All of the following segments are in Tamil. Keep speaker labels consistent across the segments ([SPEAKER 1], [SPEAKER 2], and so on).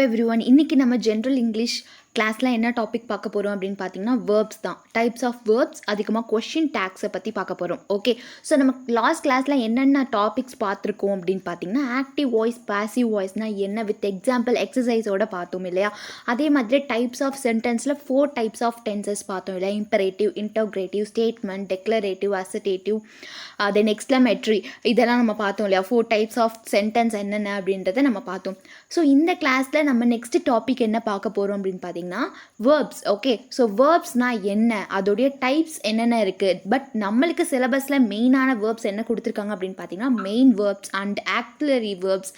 [SPEAKER 1] எவ்ரிவன். இன்னைக்கு நம்ம ஜென்ரல் இங்கிலீஷ் கிளாஸில் என்ன டாபிக் பார்க்க போகிறோம் அப்படின்னு பார்த்தீங்கன்னா வேர்ப்ஸ் தான். டைப்ஸ் ஆஃப் வேர்ப்ஸ், அதிகமாக கொஷின் டேக்ஸை பற்றி பார்க்க போகிறோம். ஓகே, ஸோ நம்ம லாஸ்ட் கிளாஸில் என்னென்ன டாபிக்ஸ் பார்த்துருக்கோம் அப்படின்னு பார்த்தீங்கன்னா ஆக்டிவ் வாய்ஸ், பாசிவ் வாய்ஸ்னால் என்ன வித் எக்ஸாம்பிள் எக்ஸசைஸோட பார்த்தோம் இல்லையா. அதே மாதிரி டைப்ஸ் ஆஃப் சென்டென்ஸில் 4 டைப்ஸ் ஆஃப் டென்சஸ் பார்த்தோம் இல்லையா. Imperative, interrogative, statement, declarative, assertive, then exclamatory, இதெல்லாம் நம்ம பார்த்தோம் இல்லையா. 4 டைப்ஸ் ஆஃப் சென்டென்ஸ் என்னென்ன அப்படின்றத நம்ம பார்த்தோம். ஸோ இந்த கிளாஸில் நம்ம நெக்ஸ்ட் டாபிக் என்ன பார்க்க போகிறோம் அப்படின்னு பார்த்தீங்கன்னா வேர்ப்ஸ். ஓகே, ஸோ வேர்ப்ஸ்னால் என்ன, அதோடைய டைப்ஸ் என்னென்ன இருக்குது. பட் நம்மளுக்கு சிலபஸில் மெயினான வேர்ப்ஸ் என்ன கொடுத்துருக்காங்க அப்படின்னு பார்த்தீங்கன்னா main verbs and auxiliary verbs.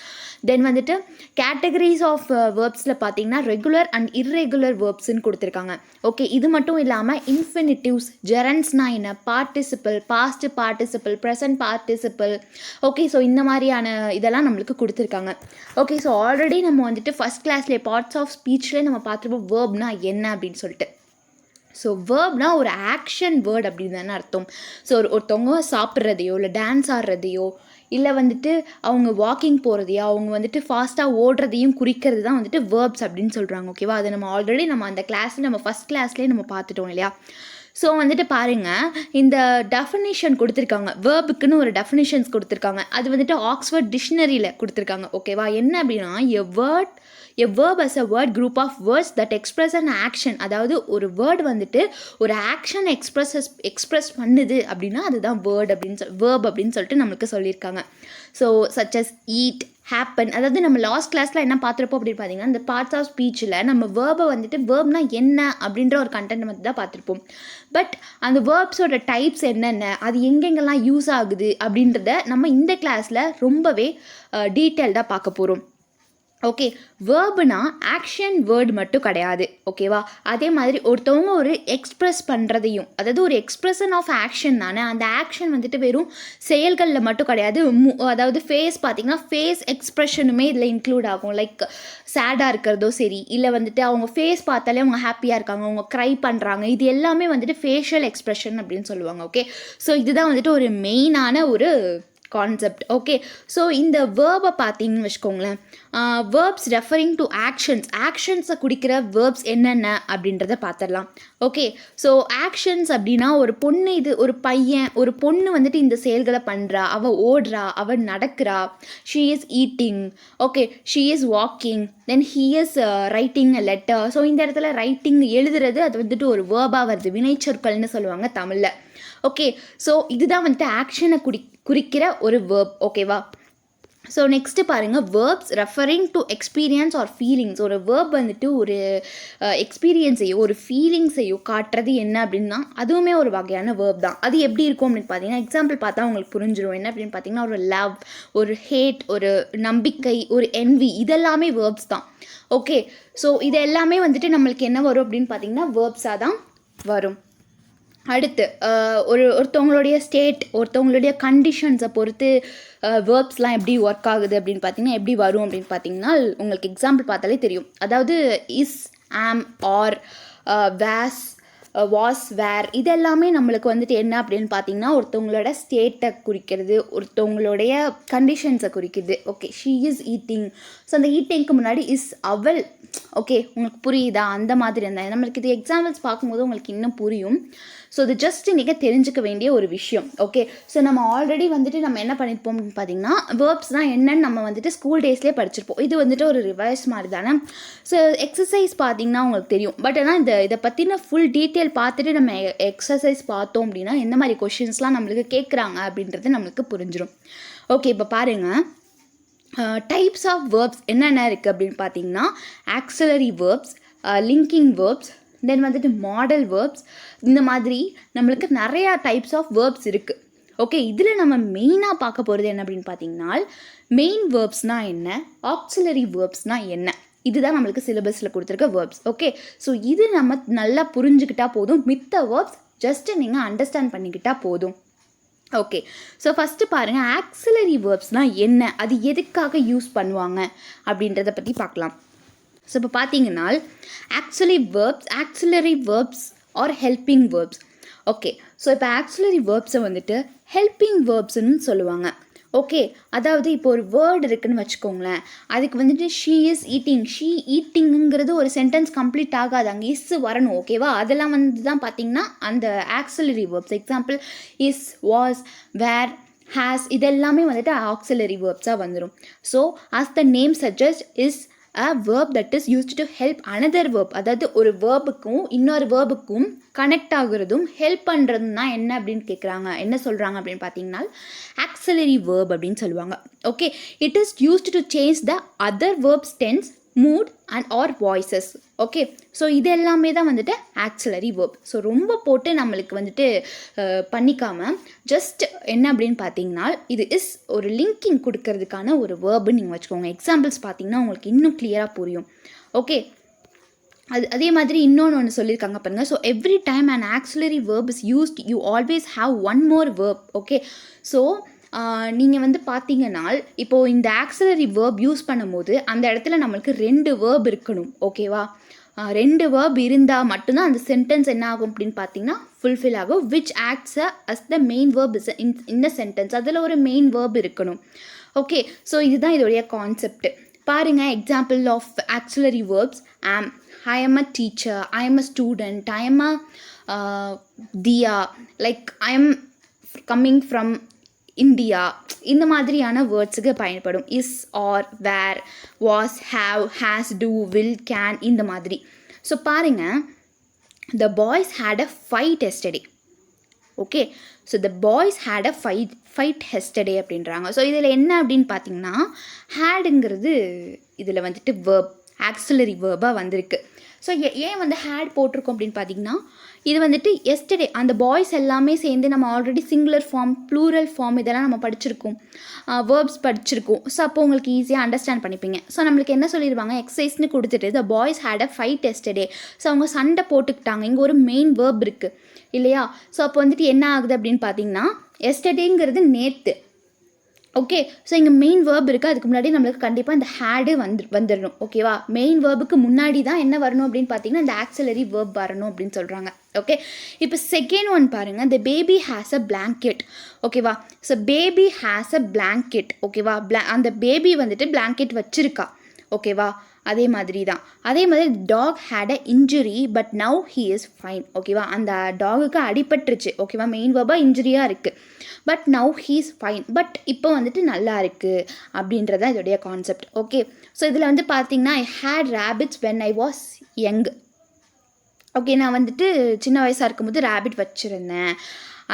[SPEAKER 1] Then வந்துட்டு கேட்டகரிஸ் ஆஃப் வேர்ப்ஸில் பார்த்தீங்கன்னா ரெகுலர் அண்ட் இர்ரெகுலர் வேர்ப்ஸ்ன்னு கொடுத்துருக்காங்க. ஓகே, இது மட்டும் இல்லாமல் இன்ஃபினிட்டிவ்ஸ், ஜெரண்ட்ஸ்னால் என்ன, participle, past participle, present participle. Okay, so இந்த மாதிரியான இதெல்லாம் நம்மளுக்கு கொடுத்துருக்காங்க. ஓகே, ஸோ ஆல்ரெடி நம்ம வந்துட்டு ஃபஸ்ட் கிளாஸ்லேயே பார்ட்ஸ் ஆஃப் ஸ்பீச்லேயே நம்ம பார்த்துருப்போம் வேர்ப்னா என்ன அப்படின்னு சொல்லிட்டு. ஸோ வேர்ப்னா ஒரு ஆக்ஷன் வேர்ட் அப்படின்னு தானே அர்த்தம். ஸோ ஒருத்தவங்க சாப்பிட்றதையோ இல்லை டான்ஸ் ஆடுறதையோ இல்லை வந்துட்டு அவங்க வாக்கிங் போகிறதையோ அவங்க வந்துட்டு ஃபாஸ்ட்டாக ஓடுறதையும் குறிக்கிறது தான் வந்துட்டு வேர்ப்ஸ் அப்படின்னு சொல்கிறாங்க. ஓகேவா, அது நம்ம ஆல்ரெடி நம்ம அந்த கிளாஸில் நம்ம ஃபஸ்ட் கிளாஸ்லேயே நம்ம பார்த்துட்டோம் இல்லையா. ஸோ வந்துட்டு பாருங்கள், இந்த டெஃபினிஷன் கொடுத்துருக்காங்க, வேர்புக்குன்னு ஒரு டெஃபினிஷன்ஸ் கொடுத்துருக்காங்க. அது வந்துட்டு ஆக்ஸ்ஃபோர்ட் டிக்ஷனரியில் கொடுத்துருக்காங்க. ஓகேவா, என்ன அப்படின்னா a verb as a word group of words that express an action. அதாவது ஒரு வேர்டு வந்துட்டு ஒரு ஆக்ஷன் எக்ஸ்ப்ரெஸ் பண்ணுது அப்படின்னா அதுதான் வேர்ட் அப்படின்னு சொல்லிட்டு நம்மளுக்கு சொல்லியிருக்காங்க. So such as eat, happen. அதாவது நம்ம லாஸ்ட் கிளாஸில் என்ன பார்த்துருப்போம் அப்படின்னு பார்த்தீங்கன்னா இந்த பார்ட்ஸ் ஆஃப் ஸ்பீச்சில் நம்ம வேர்பை வந்துட்டு வேர்ப்னா என்ன அப்படின்ற ஒரு கண்டென்ட் வந்து தான் பார்த்துருப்போம். பட் அந்த வேர்ப்ஸோட டைப்ஸ் என்னென்ன, அது எங்கெங்கெல்லாம் யூஸ் ஆகுது அப்படின்றத நம்ம இந்த கிளாஸில் ரொம்பவே டீட்டெயில்டாக பார்க்க போகிறோம். ஓகே, வேர்புனா ஆக்ஷன் வேர்டு மட்டும் கிடையாது. ஓகேவா, அதே மாதிரி ஒருத்தவங்க ஒரு எக்ஸ்ப்ரெஸ் பண்ணுறதையும், அதாவது ஒரு எக்ஸ்ப்ரெஷன் ஆஃப் ஆக்ஷன் தானே, அந்த ஆக்ஷன் வந்துட்டு வெறும் செயல்களில் மட்டும் கிடையாது. அதாவது ஃபேஸ் பார்த்திங்கன்னா ஃபேஸ் எக்ஸ்ப்ரெஷனுமே இதில் இன்க்ளூட் ஆகும். லைக் சேடாக இருக்கிறதோ சரி, இல்லை வந்துட்டு அவங்க ஃபேஸ் பார்த்தாலே அவங்க ஹாப்பியாக இருக்காங்க, அவங்க க்ரை பண்ணுறாங்க, இது எல்லாமே வந்துட்டு ஃபேஷியல் எக்ஸ்ப்ரெஷன் அப்படின்னு சொல்லுவாங்க. ஓகே, ஸோ இதுதான் வந்துட்டு ஒரு மெயினான ஒரு கான்செப்ட். ஓகே, ஸோ இந்த வேர்பை பார்த்தீங்கன்னு வச்சுக்கோங்களேன், வேர்ப்ஸ் ரெஃபரிங் டு ஆக்ஷன்ஸை குறிக்கிற வேர்ப்ஸ் என்னென்ன அப்படின்றத பார்த்துடலாம். ஓகே, ஸோ ஆக்ஷன்ஸ் அப்படின்னா ஒரு பொண்ணு வந்துட்டு இந்த செயல்களை பண்ணுறா, அவள் ஓடுறா, அவள் நடக்கிறா, she is eating, okay, she is walking, then he is writing a letter. So இந்த இடத்துல ரைட்டிங் எழுதுறது அது வந்துட்டு ஒரு வேர்பாக வருது, வினைச்சொற்கள்னு சொல்லுவாங்க தமிழில். ஓகே, ஸோ இதுதான் வந்துட்டு ஆக்ஷனை குறிக்கிற ஒரு வேர்ப். ஓகேவா, ஸோ நெக்ஸ்ட்டு பாருங்கள், verbs referring to experience or feelings. ஒரு வேர்ப் வந்துட்டு ஒரு எக்ஸ்பீரியன்ஸையோ ஒரு ஃபீலிங்ஸையோ காட்டுறது என்ன அப்படின்னா அதுவுமே ஒரு வகையான வேர்ப் தான். அது எப்படி இருக்கும் அப்படின்னு பார்த்தீங்கன்னா எக்ஸாம்பிள் பார்த்தா உங்களுக்கு புரிஞ்சிடும். என்ன அப்படின்னு பார்த்தீங்கன்னா ஒரு லவ், ஒரு ஹேட், ஒரு நம்பிக்கை, ஒரு என்வி, இதெல்லாமே வேர்ப்ஸ் தான். ஓகே, ஸோ இது எல்லாமே வந்துட்டு நம்மளுக்கு என்ன வரும் அப்படின்னு பார்த்தீங்கன்னா வேர்ப்ஸாக தான் வரும். அடுத்து ஒருத்தவங்களுடைய ஸ்டேட், ஒருத்தவங்களுடைய கண்டிஷன்ஸை பொறுத்து வேர்ப்ஸ்லாம் எப்படி ஒர்க் ஆகுது அப்படின்னு பார்த்தீங்கன்னா எப்படி வரும் அப்படின்னு பார்த்தீங்கன்னா உங்களுக்கு எக்ஸாம்பிள் பார்த்தாலே தெரியும். அதாவது இஸ், ஆம், ஆர், வேஸ், வாஸ், வேர், இதெல்லாமே நம்மளுக்கு வந்துட்டு என்ன அப்படின்னு பார்த்தீங்கன்னா ஒருத்தவங்களோட ஸ்டேட்டை குறிக்கிறது, ஒருத்தவங்களுடைய கண்டிஷன்ஸை குறிக்கிறது. Okay, she is eating, so அந்த ஈட்டிங்க்கு முன்னாடி இஸ், அவள். ஓகே, உங்களுக்கு புரியுதா, அந்த மாதிரி இருந்தால் நம்மளுக்கு இது எக்ஸாம்பிள்ஸ் பார்க்கும்போது உங்களுக்கு இன்னும் புரியும். ஸோ இது ஜஸ்ட் நீங்கள் தெரிஞ்சுக்க வேண்டிய ஒரு விஷயம். ஓகே, ஸோ நம்ம ஆல்ரெடி வந்துட்டு நம்ம என்ன பண்ணியிருப்போம் அப்படின்னு பார்த்தீங்கன்னா வேர்ப்ஸ்னால் என்னன்னு நம்ம வந்துட்டு ஸ்கூல் டேஸ்லேயே படிச்சிருப்போம். இது வந்துட்டு ஒரு ரிவைஸ் மாதிரி தானே. ஸோ எக்ஸசைஸ் பார்த்தீங்கன்னா உங்களுக்கு தெரியும். பட் ஆனால் இதை பற்றின ஃபுல் டீட்டெயில் பார்த்துட்டு நம்ம எக்ஸசைஸ் பார்த்தோம் அப்படின்னா எந்த மாதிரி கொஷின்ஸ்லாம் நம்மளுக்கு கேட்குறாங்க அப்படின்றது நம்மளுக்கு புரிஞ்சிடும். ஓகே, இப்போ பாருங்கள், டைப்ஸ் ஆஃப் வேர்ப்ஸ் என்னென்ன இருக்குது அப்படின்னு பார்த்தீங்கன்னா auxiliary verbs, linking verbs, then வந்துட்டு மாடல் வேர்ப்ஸ், இந்த மாதிரி நம்மளுக்கு நிறையா டைப்ஸ் ஆஃப் வேர்ப்ஸ் இருக்குது. ஓகே, இதில் நம்ம மெயினாக பார்க்க போகிறது என்ன அப்படின்னு பார்த்தீங்கன்னா மெயின் வேர்ப்ஸ்னால் என்ன, ஆக்சிலரி வேர்ப்ஸ்னால் என்ன, இதுதான் நம்மளுக்கு சிலபஸில் கொடுத்துருக்க வேர்ப்ஸ். ஓகே, ஸோ இது நம்ம நல்லா புரிஞ்சுக்கிட்டால் போதும், மித்த வேர்ப்ஸ் ஜஸ்ட்டு நீங்கள் அண்டர்ஸ்டாண்ட் பண்ணிக்கிட்டால் போதும். ஓகே, ஸோ ஃபஸ்ட்டு பாருங்கள், ஆக்சிலரி வேர்ப்ஸ்னால் என்ன, அது எதுக்காக யூஸ் பண்ணுவாங்க அப்படின்றத பற்றி பார்க்கலாம். ஸோ இப்போ பார்த்தீங்கன்னா auxiliary verbs are helping verbs. Okay, so இப்போ ஆக்சிலரி வேர்ப்ஸை வந்துட்டு ஹெல்பிங் வேர்ப்ஸ்ன்னு சொல்லுவாங்க. ஓகே, அதாவது இப்போ ஒரு வேர்ட் இருக்குன்னு வச்சுக்கோங்களேன், அதுக்கு வந்துட்டு ஷீ இஸ் ஈட்டிங், ஷீ ஈட்டிங்கிறது ஒரு சென்டென்ஸ் கம்ப்ளீட் ஆகாது, அங்கே இஸ் வரணும். ஓகேவா, அதெல்லாம் வந்து தான் பார்த்தீங்கன்னா அந்த auxiliary verbs. Example is, was, were, has, இதெல்லாமே வந்துட்டு ஆக்சிலரி வேர்ப்ஸாக வந்துடும். So as the name suggest is a verb that is used to help another verb. அதாவது ஒரு வேர்புக்கும் இன்னொரு வேர்புக்கும் கனெக்ட் ஆகுறதும் ஹெல்ப் பண்ணுறதும் தான் என்ன அப்படின்னு கேட்குறாங்க. என்ன சொல்கிறாங்க அப்படின்னு பார்த்தீங்கன்னா ஆக்சிலரி வேர்ப் அப்படின்னு சொல்லுவாங்க. Okay, it is used to change the other verbs tense, mood and or voices. Okay, so இது எல்லாமே தான் வந்துட்டு ஆக்சிலரி வேர்ப். ஸோ ரொம்ப போட்டு நம்மளுக்கு வந்துட்டு பண்ணிக்காமல் ஜஸ்ட் என்ன அப்படின்னு பார்த்தீங்கன்னா இது இஸ் ஒரு லிங்கிங் கொடுக்கறதுக்கான ஒரு வேர்புன்னு நீங்கள் வச்சுக்கோங்க. எக்ஸாம்பிள்ஸ் பார்த்தீங்கன்னா உங்களுக்கு இன்னும் கிளியராக புரியும். ஓகே, அதே மாதிரி இன்னொன்று சொல்லியிருக்காங்க பாருங்கள். So every time and auxiliary verb is used you always have one more verb. Okay, so நீங்கள் வந்து பார்த்தீங்கன்னா இப்போது இந்த ஆக்சிலரி வேர்ப் யூஸ் பண்ணும்போது அந்த இடத்துல நம்மளுக்கு 2 வேர்ப் இருக்கணும். ஓகேவா, 2 வேர்ப் இருந்தால் மட்டும்தான் அந்த சென்டென்ஸ் என்ன ஆகும் அப்படின்னு பார்த்தீங்கன்னா ஃபுல்ஃபில் ஆகும். Which acts as the main verb is in the sentence. அதில் ஒரு மெயின் வேர்ப் இருக்கணும். ஓகே, ஸோ இதுதான் இதோடைய கான்செப்ட். பாருங்கள், example of auxiliary verbs am, I am a teacher, I am a student, I am a Diya, like I am coming from India, இந்த மாதிரியான வேர்ட்ஸுக்கு பயன்படும். Is, are, were, was, have, has, do, will, can, இந்த மாதிரி. ஸோ பாருங்கள், the boys had a fight yesterday. Okay, so the boys had a fight yesterday அப்படின்றாங்க. ஸோ இதில் என்ன அப்படின்னு பார்த்தீங்கன்னா ஹேடுங்கிறது இதில் வந்துட்டு வேர்ப், ஆக்சிலரி வேர்பாக வந்திருக்கு. ஸோ ஏன் வந்து ஹேட் போட்டிருக்கோம் அப்படின்னு பார்த்தீங்கன்னா இது வந்துட்டு எஸ்டர்டே அந்த பாய்ஸ் எல்லாமே சேர்ந்து நம்ம already singular form, plural form இதெல்லாம் நம்ம படிச்சிருக்கோம், வேர்ப்ஸ் படிச்சிருக்கோம். ஸோ அப்போ உங்களுக்கு ஈஸியாக அண்டர்ஸ்டாண்ட் பண்ணிப்பீங்க. ஸோ நம்மளுக்கு என்ன சொல்லிடுவாங்க, எக்ஸசைஸ்னு கொடுத்துட்டு the boys had a fight yesterday. So அவங்க சண்டை போட்டுக்கிட்டாங்க. இங்கே ஒரு மெயின் வேர்ப் இருக்குது இல்லையா. ஸோ அப்போ வந்துட்டு என்ன ஆகுது அப்படின்னு பார்த்தீங்கன்னா எஸ்டர்டேங்கிறது நேற்று. ஓகே, ஸோ இங்கே மெயின் வேர்ப் இருக்குது, அதுக்கு முன்னாடி நம்மளுக்கு கண்டிப்பாக இந்த ஹேடு வந்துடணும். ஓகேவா, மெயின் வேர்புக்கு முன்னாடி தான் என்ன வரணும் அப்படின்னு பார்த்தீங்கன்னா இந்த ஆக்சிலரி வேர்ப் வரணும் அப்படின்னு சொல்கிறாங்க. ஓகே, இப்போ செகண்ட் ஒன் பாருங்கள், the baby has a blanket. ஓகேவா, so baby has a blanket. ஓகேவா, அந்த பேபி வந்துட்டு பிளாங்கெட் வச்சுருக்கா. ஓகேவா, அதே மாதிரி தான். அதே மாதிரி dog had a injury but now he is fine. ஓகேவா, அந்த டாகுக்கு அடிபட்டுருச்சு. ஓகேவா, மெயின் வேர்பாக இன்ஜுரியாக இருக்குது. But now he is fine, but இப்போ வந்துட்டு நல்லா இருக்குது அப்படின்றதான் இதோடைய கான்செப்ட். ஓகே, ஸோ இதில் வந்து பார்த்தீங்கன்னா I hate rabbits when I was young. Okay, நான் வந்துட்டு சின்ன வயசாக இருக்கும்போது ரேபிட் வச்சுருந்தேன்,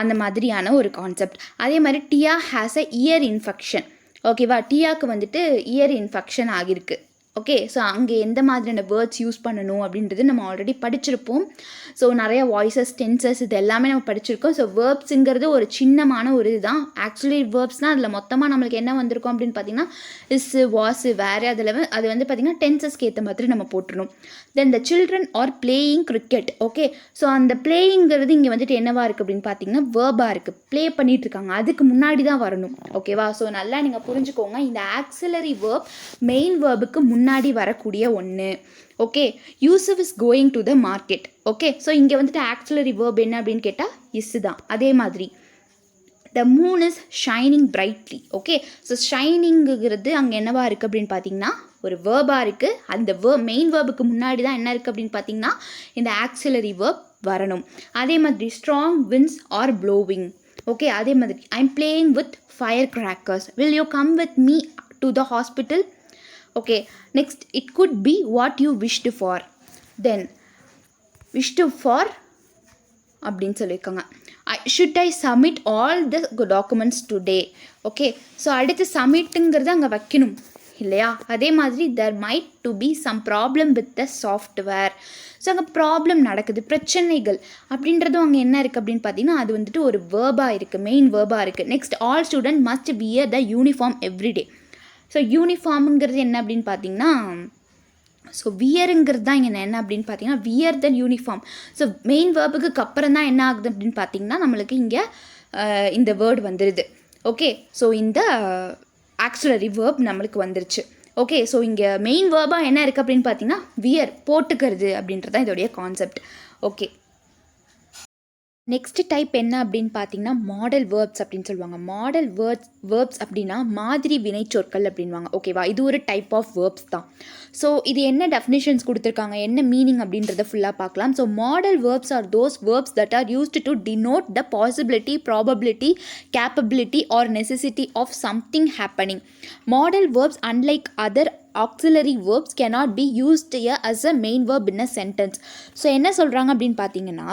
[SPEAKER 1] அந்த மாதிரியான ஒரு கான்செப்ட். அதே மாதிரி டியா ஹேஸ் அ இயர் இன்ஃபெக்ஷன். ஓகேவா, டியாவுக்கு வந்துட்டு இயர் இன்ஃபெக்ஷன் ஆகிருக்கு. ஓகே, ஸோ அங்கே எந்த மாதிரியான வேர்ட்ஸ் யூஸ் பண்ணணும் அப்படின்றது நம்ம ஆல்ரெடி படிச்சிருப்போம். ஸோ நிறைய வாய்ஸஸ், டென்சஸ் இது எல்லாமே நம்ம படிச்சிருக்கோம். ஸோ வேர்ப்ஸுங்கிறது ஒரு சின்னமான ஒரு இதுதான். ஆக்சுவலி வேர்ப்ஸ்னால் அதில் மொத்தமாக நம்மளுக்கு என்ன வந்திருக்கும் அப்படின்னு பார்த்தீங்கன்னா இஸ்ஸு, வாஸு, வேறு, அதில் அது வந்து பார்த்திங்கன்னா டென்சஸ்க்கு ஏற்ற மாதிரி நம்ம போட்டுருணும். Then the children are playing cricket. Okay, so அந்த பிளேயிங்கிறது இங்கே வந்துட்டு என்னவாக இருக்குது அப்படின்னு பார்த்தீங்கன்னா வேர்பாக இருக்குது. ப்ளே பண்ணிகிட்டு இருக்காங்க, அதுக்கு முன்னாடி தான் வரணும். ஓகேவா, ஸோ நல்லா நீங்கள் புரிஞ்சுக்கோங்க, இந்த ஆக்சிலரி வேர்ப் மெயின் வேர்புக்கு முன்னாடி வரக்கூடிய ஒன்று. Okay, Yusuf is going to the market. Okay, so இங்கே வந்துட்டு ஆக்சிலரி வேர்ப் என்ன அப்படின்னு கேட்டால் இஸ் தான். அதே மாதிரி the moon is shining brightly. Okay, so ஷைனிங்கிறது அங்கே என்னவா இருக்குது அப்படின்னு பார்த்தீங்கன்னா ஒரு வேர்பாக இருக்குது. அந்த மெயின் வேர்புக்கு முன்னாடி தான் என்ன இருக்குது அப்படின்னு பார்த்தீங்கன்னா இந்த ஆக்சிலரி வேர்ப் வரணும். அதே மாதிரி strong winds are blowing. Okay, அதே மாதிரி I am playing with fire crackers. Will you come with me to the hospital. Okay, next it could be what you wish for. Then wish for அப்படின்னு சொல்லியிருக்காங்க. Should I submit all the documents today. Okay, so அடுத்து சப்மிட்டுங்கிறது அங்கே வைக்கணும் இல்லையா. அதே மாதிரி there might to be some problem with the software. So அங்கே ப்ராப்ளம் நடக்குது, பிரச்சனைகள் அப்படின்றதும் அங்கே என்ன இருக்குது அப்படின்னு பார்த்தீங்கன்னா அது வந்துட்டு ஒரு வேர்பாக இருக்குது, மெயின் வேர்பாக இருக்குது. Next all student must wear the uniform everyday. So யூனிஃபார்முங்கிறது என்ன அப்படின்னு பார்த்தீங்கன்னா ஸோ வியருங்கிறது தான் இங்கே என்ன அப்படின்னு பார்த்தீங்கன்னா wear the uniform. So main வேர்புக்கு அப்புறம் தான் என்ன ஆகுது அப்படின்னு பார்த்தீங்கன்னா நம்மளுக்கு இங்கே இந்த வேர்டு வந்துடுது. ஓகே, ஸோ இந்த ஆக்சிலரி வேர்ப் நம்மளுக்கு வந்துருச்சு. ஓகே, ஸோ இங்கே மெயின் வேர்பாக என்ன இருக்குது அப்படின்னு பார்த்தீங்கன்னா வியர், போட்டுக்கிறது அப்படின்றது தான் இதோடைய கான்செப்ட். ஓகே. நெக்ஸ்ட் டைப் என்ன அப்படின்னு பார்த்தீங்கன்னா மாடல் வேர்ப்ஸ் அப்படின்னு சொல்லுவாங்க. மாடல் வேர்ப்ஸ் அப்படின்னா மாதிரி வினைச்சொற்கள் அப்படின்வாங்க. ஓகேவா, இது ஒரு டைப் ஆஃப் வேர்ப்ஸ் தான். ஸோ இது என்ன டெஃபினிஷன்ஸ் கொடுத்துருக்காங்க, என்ன மீனிங் அப்படின்றத ஃபுல்லாக பார்க்கலாம். So modal verbs are those verbs that are used to denote the possibility, probability, capability or necessity of something happening. Modal verbs unlike other auxiliary verbs cannot be used here as a main verb in a sentence. So என்ன சொல்கிறாங்க அப்படின்னு பார்த்தீங்கன்னா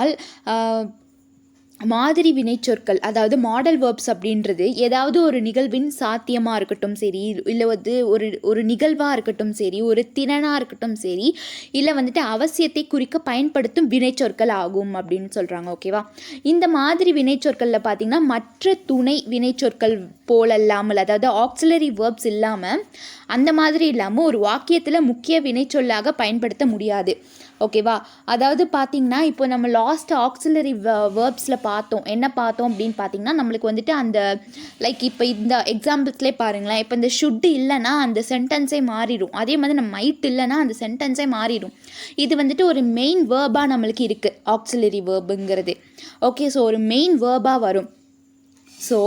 [SPEAKER 1] மாதிரி வினைச்சொற்கள், அதாவது மாடல் வேர்ப்ஸ் அப்படின்றது ஏதாவது ஒரு நிகழ்வின் சாத்தியமாக இருக்கட்டும் சரி, இல்லை வந்து ஒரு நிகழ்வாக இருக்கட்டும் சரி, ஒரு திறனாக இருக்கட்டும் சரி, இல்லை வந்துட்டு அவசியத்தை குறிக்க பயன்படுத்தும் வினைச்சொற்கள் ஆகும் அப்படின்னு சொல்கிறாங்க. ஓகேவா, இந்த மாதிரி வினைச்சொற்களில் பார்த்திங்கன்னா மற்ற துணை வினைச்சொற்கள் போலல்லாமல், அதாவது ஆக்சிலரி வேர்ப்ஸ் இல்லாமல், அந்த மாதிரி இல்லாமல் ஒரு வாக்கியத்தில் முக்கிய வினைச்சொல்லாக பயன்படுத்த முடியாது. ஓகேவா, அதாவது பார்த்திங்கன்னா இப்போ நம்ம லாஸ்ட் ஆக்சிலரி வேர்ப்ஸில் பார்த்தோம், என்ன பார்த்தோம் அப்படின்னு பார்த்திங்கன்னா நம்மளுக்கு வந்துட்டு அந்த லைக் இப்போ இந்த எக்ஸாம்பிள்ஸ்லேயே பாருங்களேன், இப்போ இந்த ஷுட் இல்லைன்னா அந்த சென்டென்ஸே மாறிடும். அதே மாதிரி நம்ம மைட் இல்லைன்னா அந்த சென்டென்ஸே மாறிடும். இது வந்துட்டு ஒரு மெயின் வேர்பாக நம்மளுக்கு இருக்குது ஆக்சிலரி வேர்புங்கிறது. ஓகே, ஸோ ஒரு மெயின் வேர்பாக வரும். ஸோ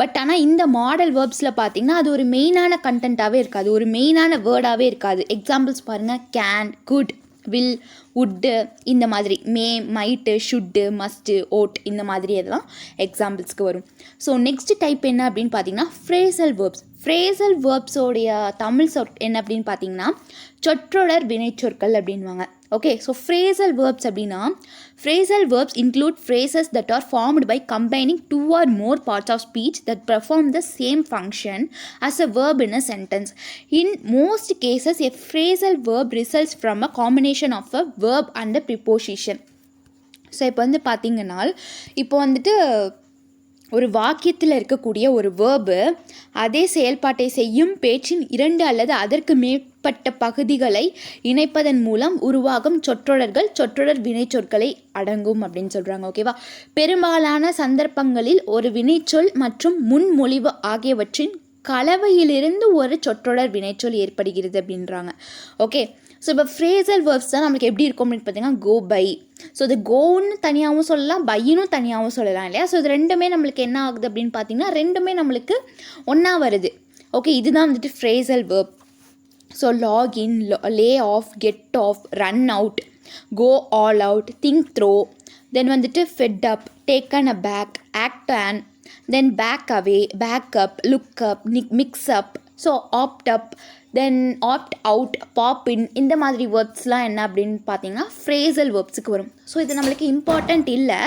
[SPEAKER 1] பட் ஆனால் இந்த மாடல் வேர்ப்ஸில் பார்த்திங்கன்னா அது ஒரு மெயினான கண்டென்ட்டாகவே இருக்காது, ஒரு மெயினான வேர்டாகவே இருக்காது. எக்ஸாம்பிள்ஸ் பாருங்கள், கேன், குட், வில், வுட்டு, இந்த மாதிரி மே, மைட்டு, ஷுட்டு, மஸ்ட்டு, ஓட், இந்த மாதிரி எல்லாம் எக்ஸாம்பிள்ஸ்க்கு வரும். ஸோ நெக்ஸ்ட் டைப் என்ன அப்படின்னு பார்த்தீங்கன்னா ஃப்ரேசல் வேர்ப்ஸ். ஃப்ரேசல் வேர்ப்ஸோடைய தமிழ் என்ன அப்படின்னு பார்த்தீங்கன்னா சொற்றொடர் வினைச்சொற்கள் அப்படின்வாங்க. ஓகே, ஸோ ஃப்ரேசல் வேர்ப்ஸ் அப்படின்னா phrasal verbs include phrases that are formed by combining two or more parts of speech that perform the same function as a verb in a sentence. In most cases, a phrasal verb results from a combination of a verb and a preposition. So இப்போ வந்து பார்த்திங்கன்னா இப்போ வந்துட்டு ஒரு வாக்கியத்தில் இருக்கக்கூடிய ஒரு வேர்பு அதே செயல்பாட்டை செய்யும் பேச்சின் 2 அல்லது அதற்கு மேற்பட்ட பகுதிகளை இணைப்பதன் மூலம் உருவாகும் சொற்றொடர் வினைச்சொற்களை அடங்கும் அப்படின்னு சொல்கிறாங்க. ஓகேவா, பெரும்பாலான சந்தர்ப்பங்களில் ஒரு வினைச்சொல் மற்றும் முன்மொழிவு ஆகியவற்றின் கலவையிலிருந்து ஒரு சொற்றொடர் வினைச்சொல் ஏற்படுகிறது அப்படின்றாங்க. ஓகே, ஸோ இப்போ ஃப்ரேசல் வேர்ப்ஸ் தான் நம்மளுக்கு எப்படி இருக்கும் அப்படின்னு பார்த்தீங்கன்னா கோ பை. ஸோ இது கோன்னு தனியாகவும் சொல்லலாம், பையினும் தனியாகவும் சொல்லலாம் இல்லையா. ஸோ இது ரெண்டுமே நம்மளுக்கு என்ன ஆகுது அப்படின்னு பார்த்தீங்கன்னா ரெண்டுமே நம்மளுக்கு ஒன்றா வருது. ஓகே, இதுதான் வந்துட்டு phrasal verb. So log in, lay off, get off, run out, go all out, think throw, then வந்துட்டு fed up, taken aback, act on, then back away, back up, look up, mix up, so opt up, then opt out, pop in, இந்த மாதிரி வேர்ப்ஸ்லாம் என்ன அப்படின்னு பார்த்தீங்கன்னா ஃப்ரேசல் வேர்ப்ஸுக்கு வரும். ஸோ இது நம்மளுக்கு இம்பார்ட்டண்ட் இல்லை.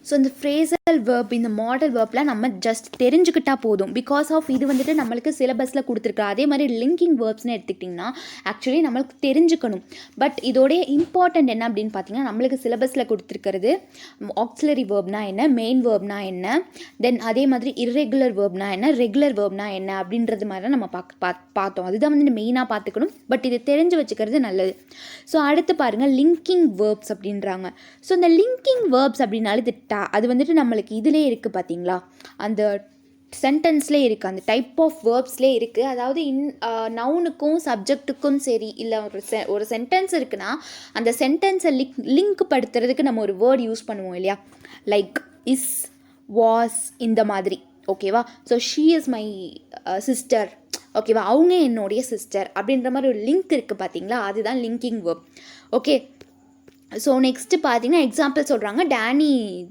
[SPEAKER 1] ஸோ இந்த ஃப்ரேசல் வேர்ப், இந்த மாடல் வேர்ப்லாம் நம்ம ஜஸ்ட் தெரிஞ்சுக்கிட்டால் போதும். பிகாஸ் ஆஃப் இது வந்துட்டு நம்மளுக்கு சிலபஸில் கொடுத்துருக்கு. அதே மாதிரி லிங்கிங் வேர்ப்ஸ்னு எடுத்துக்கிட்டிங்கன்னா ஆக்சுவலி நம்மளுக்கு தெரிஞ்சுக்கணும். பட் இதோடைய இம்பார்ட்டண்ட் என்ன அப்படின்னு பார்த்தீங்கன்னா நம்மளுக்கு சிலபஸில் கொடுத்துருக்கிறது ஆக்சிலரி வேர்ப்னா என்ன, மெயின் வேர்ப்னா என்ன, தென் அதே மாதிரி இர்ரெகுலர் வேர்ப்னா என்ன, ரெகுலர் வேர்ப்னா என்ன அப்படின்றது மாதிரி நம்ம பார்த்தோம். அதுதான் வந்து மெயினாக பார்த்துக்கணும். பட் இதை தெரிஞ்சு வச்சுக்கிறது நல்லது. ஸோ அடுத்து பாருங்கள் லிங்கிங் வேர்ப்ஸ் அப்படின்றாங்க. ஸோ இந்த லிங்கிங் வேர்ப்ஸ் அப்படின்னாலே அது வந்துட்டு நம்மளுக்கு இதிலே இருக்குது பார்த்தீங்களா, அந்த சென்டென்ஸ்லேயே இருக்குது, அந்த டைப் ஆஃப் வேர்ப்ஸ்லேயே இருக்குது. அதாவது நவுனுக்கும் சப்ஜெக்ட்டுக்கும் சரி, இல்லை ஒரு சென்டென்ஸ் இருக்குன்னா அந்த சென்டென்ஸை லிங்க் படுத்துறதுக்கு நம்ம ஒரு வேர்ட் யூஸ் பண்ணுவோம் இல்லையா, லைக் இஸ், வாஸ், இந்த மாதிரி. ஓகேவா, so she is my sister, ஓகேவா, அவங்க என்னுடைய சிஸ்டர் அப்படின்ற மாதிரி ஒரு லிங்க் இருக்குது பார்த்தீங்களா, அதுதான் linking verb. Okay, so next பார்த்தீங்கன்னா எக்ஸாம்பிள் சொல்கிறாங்க,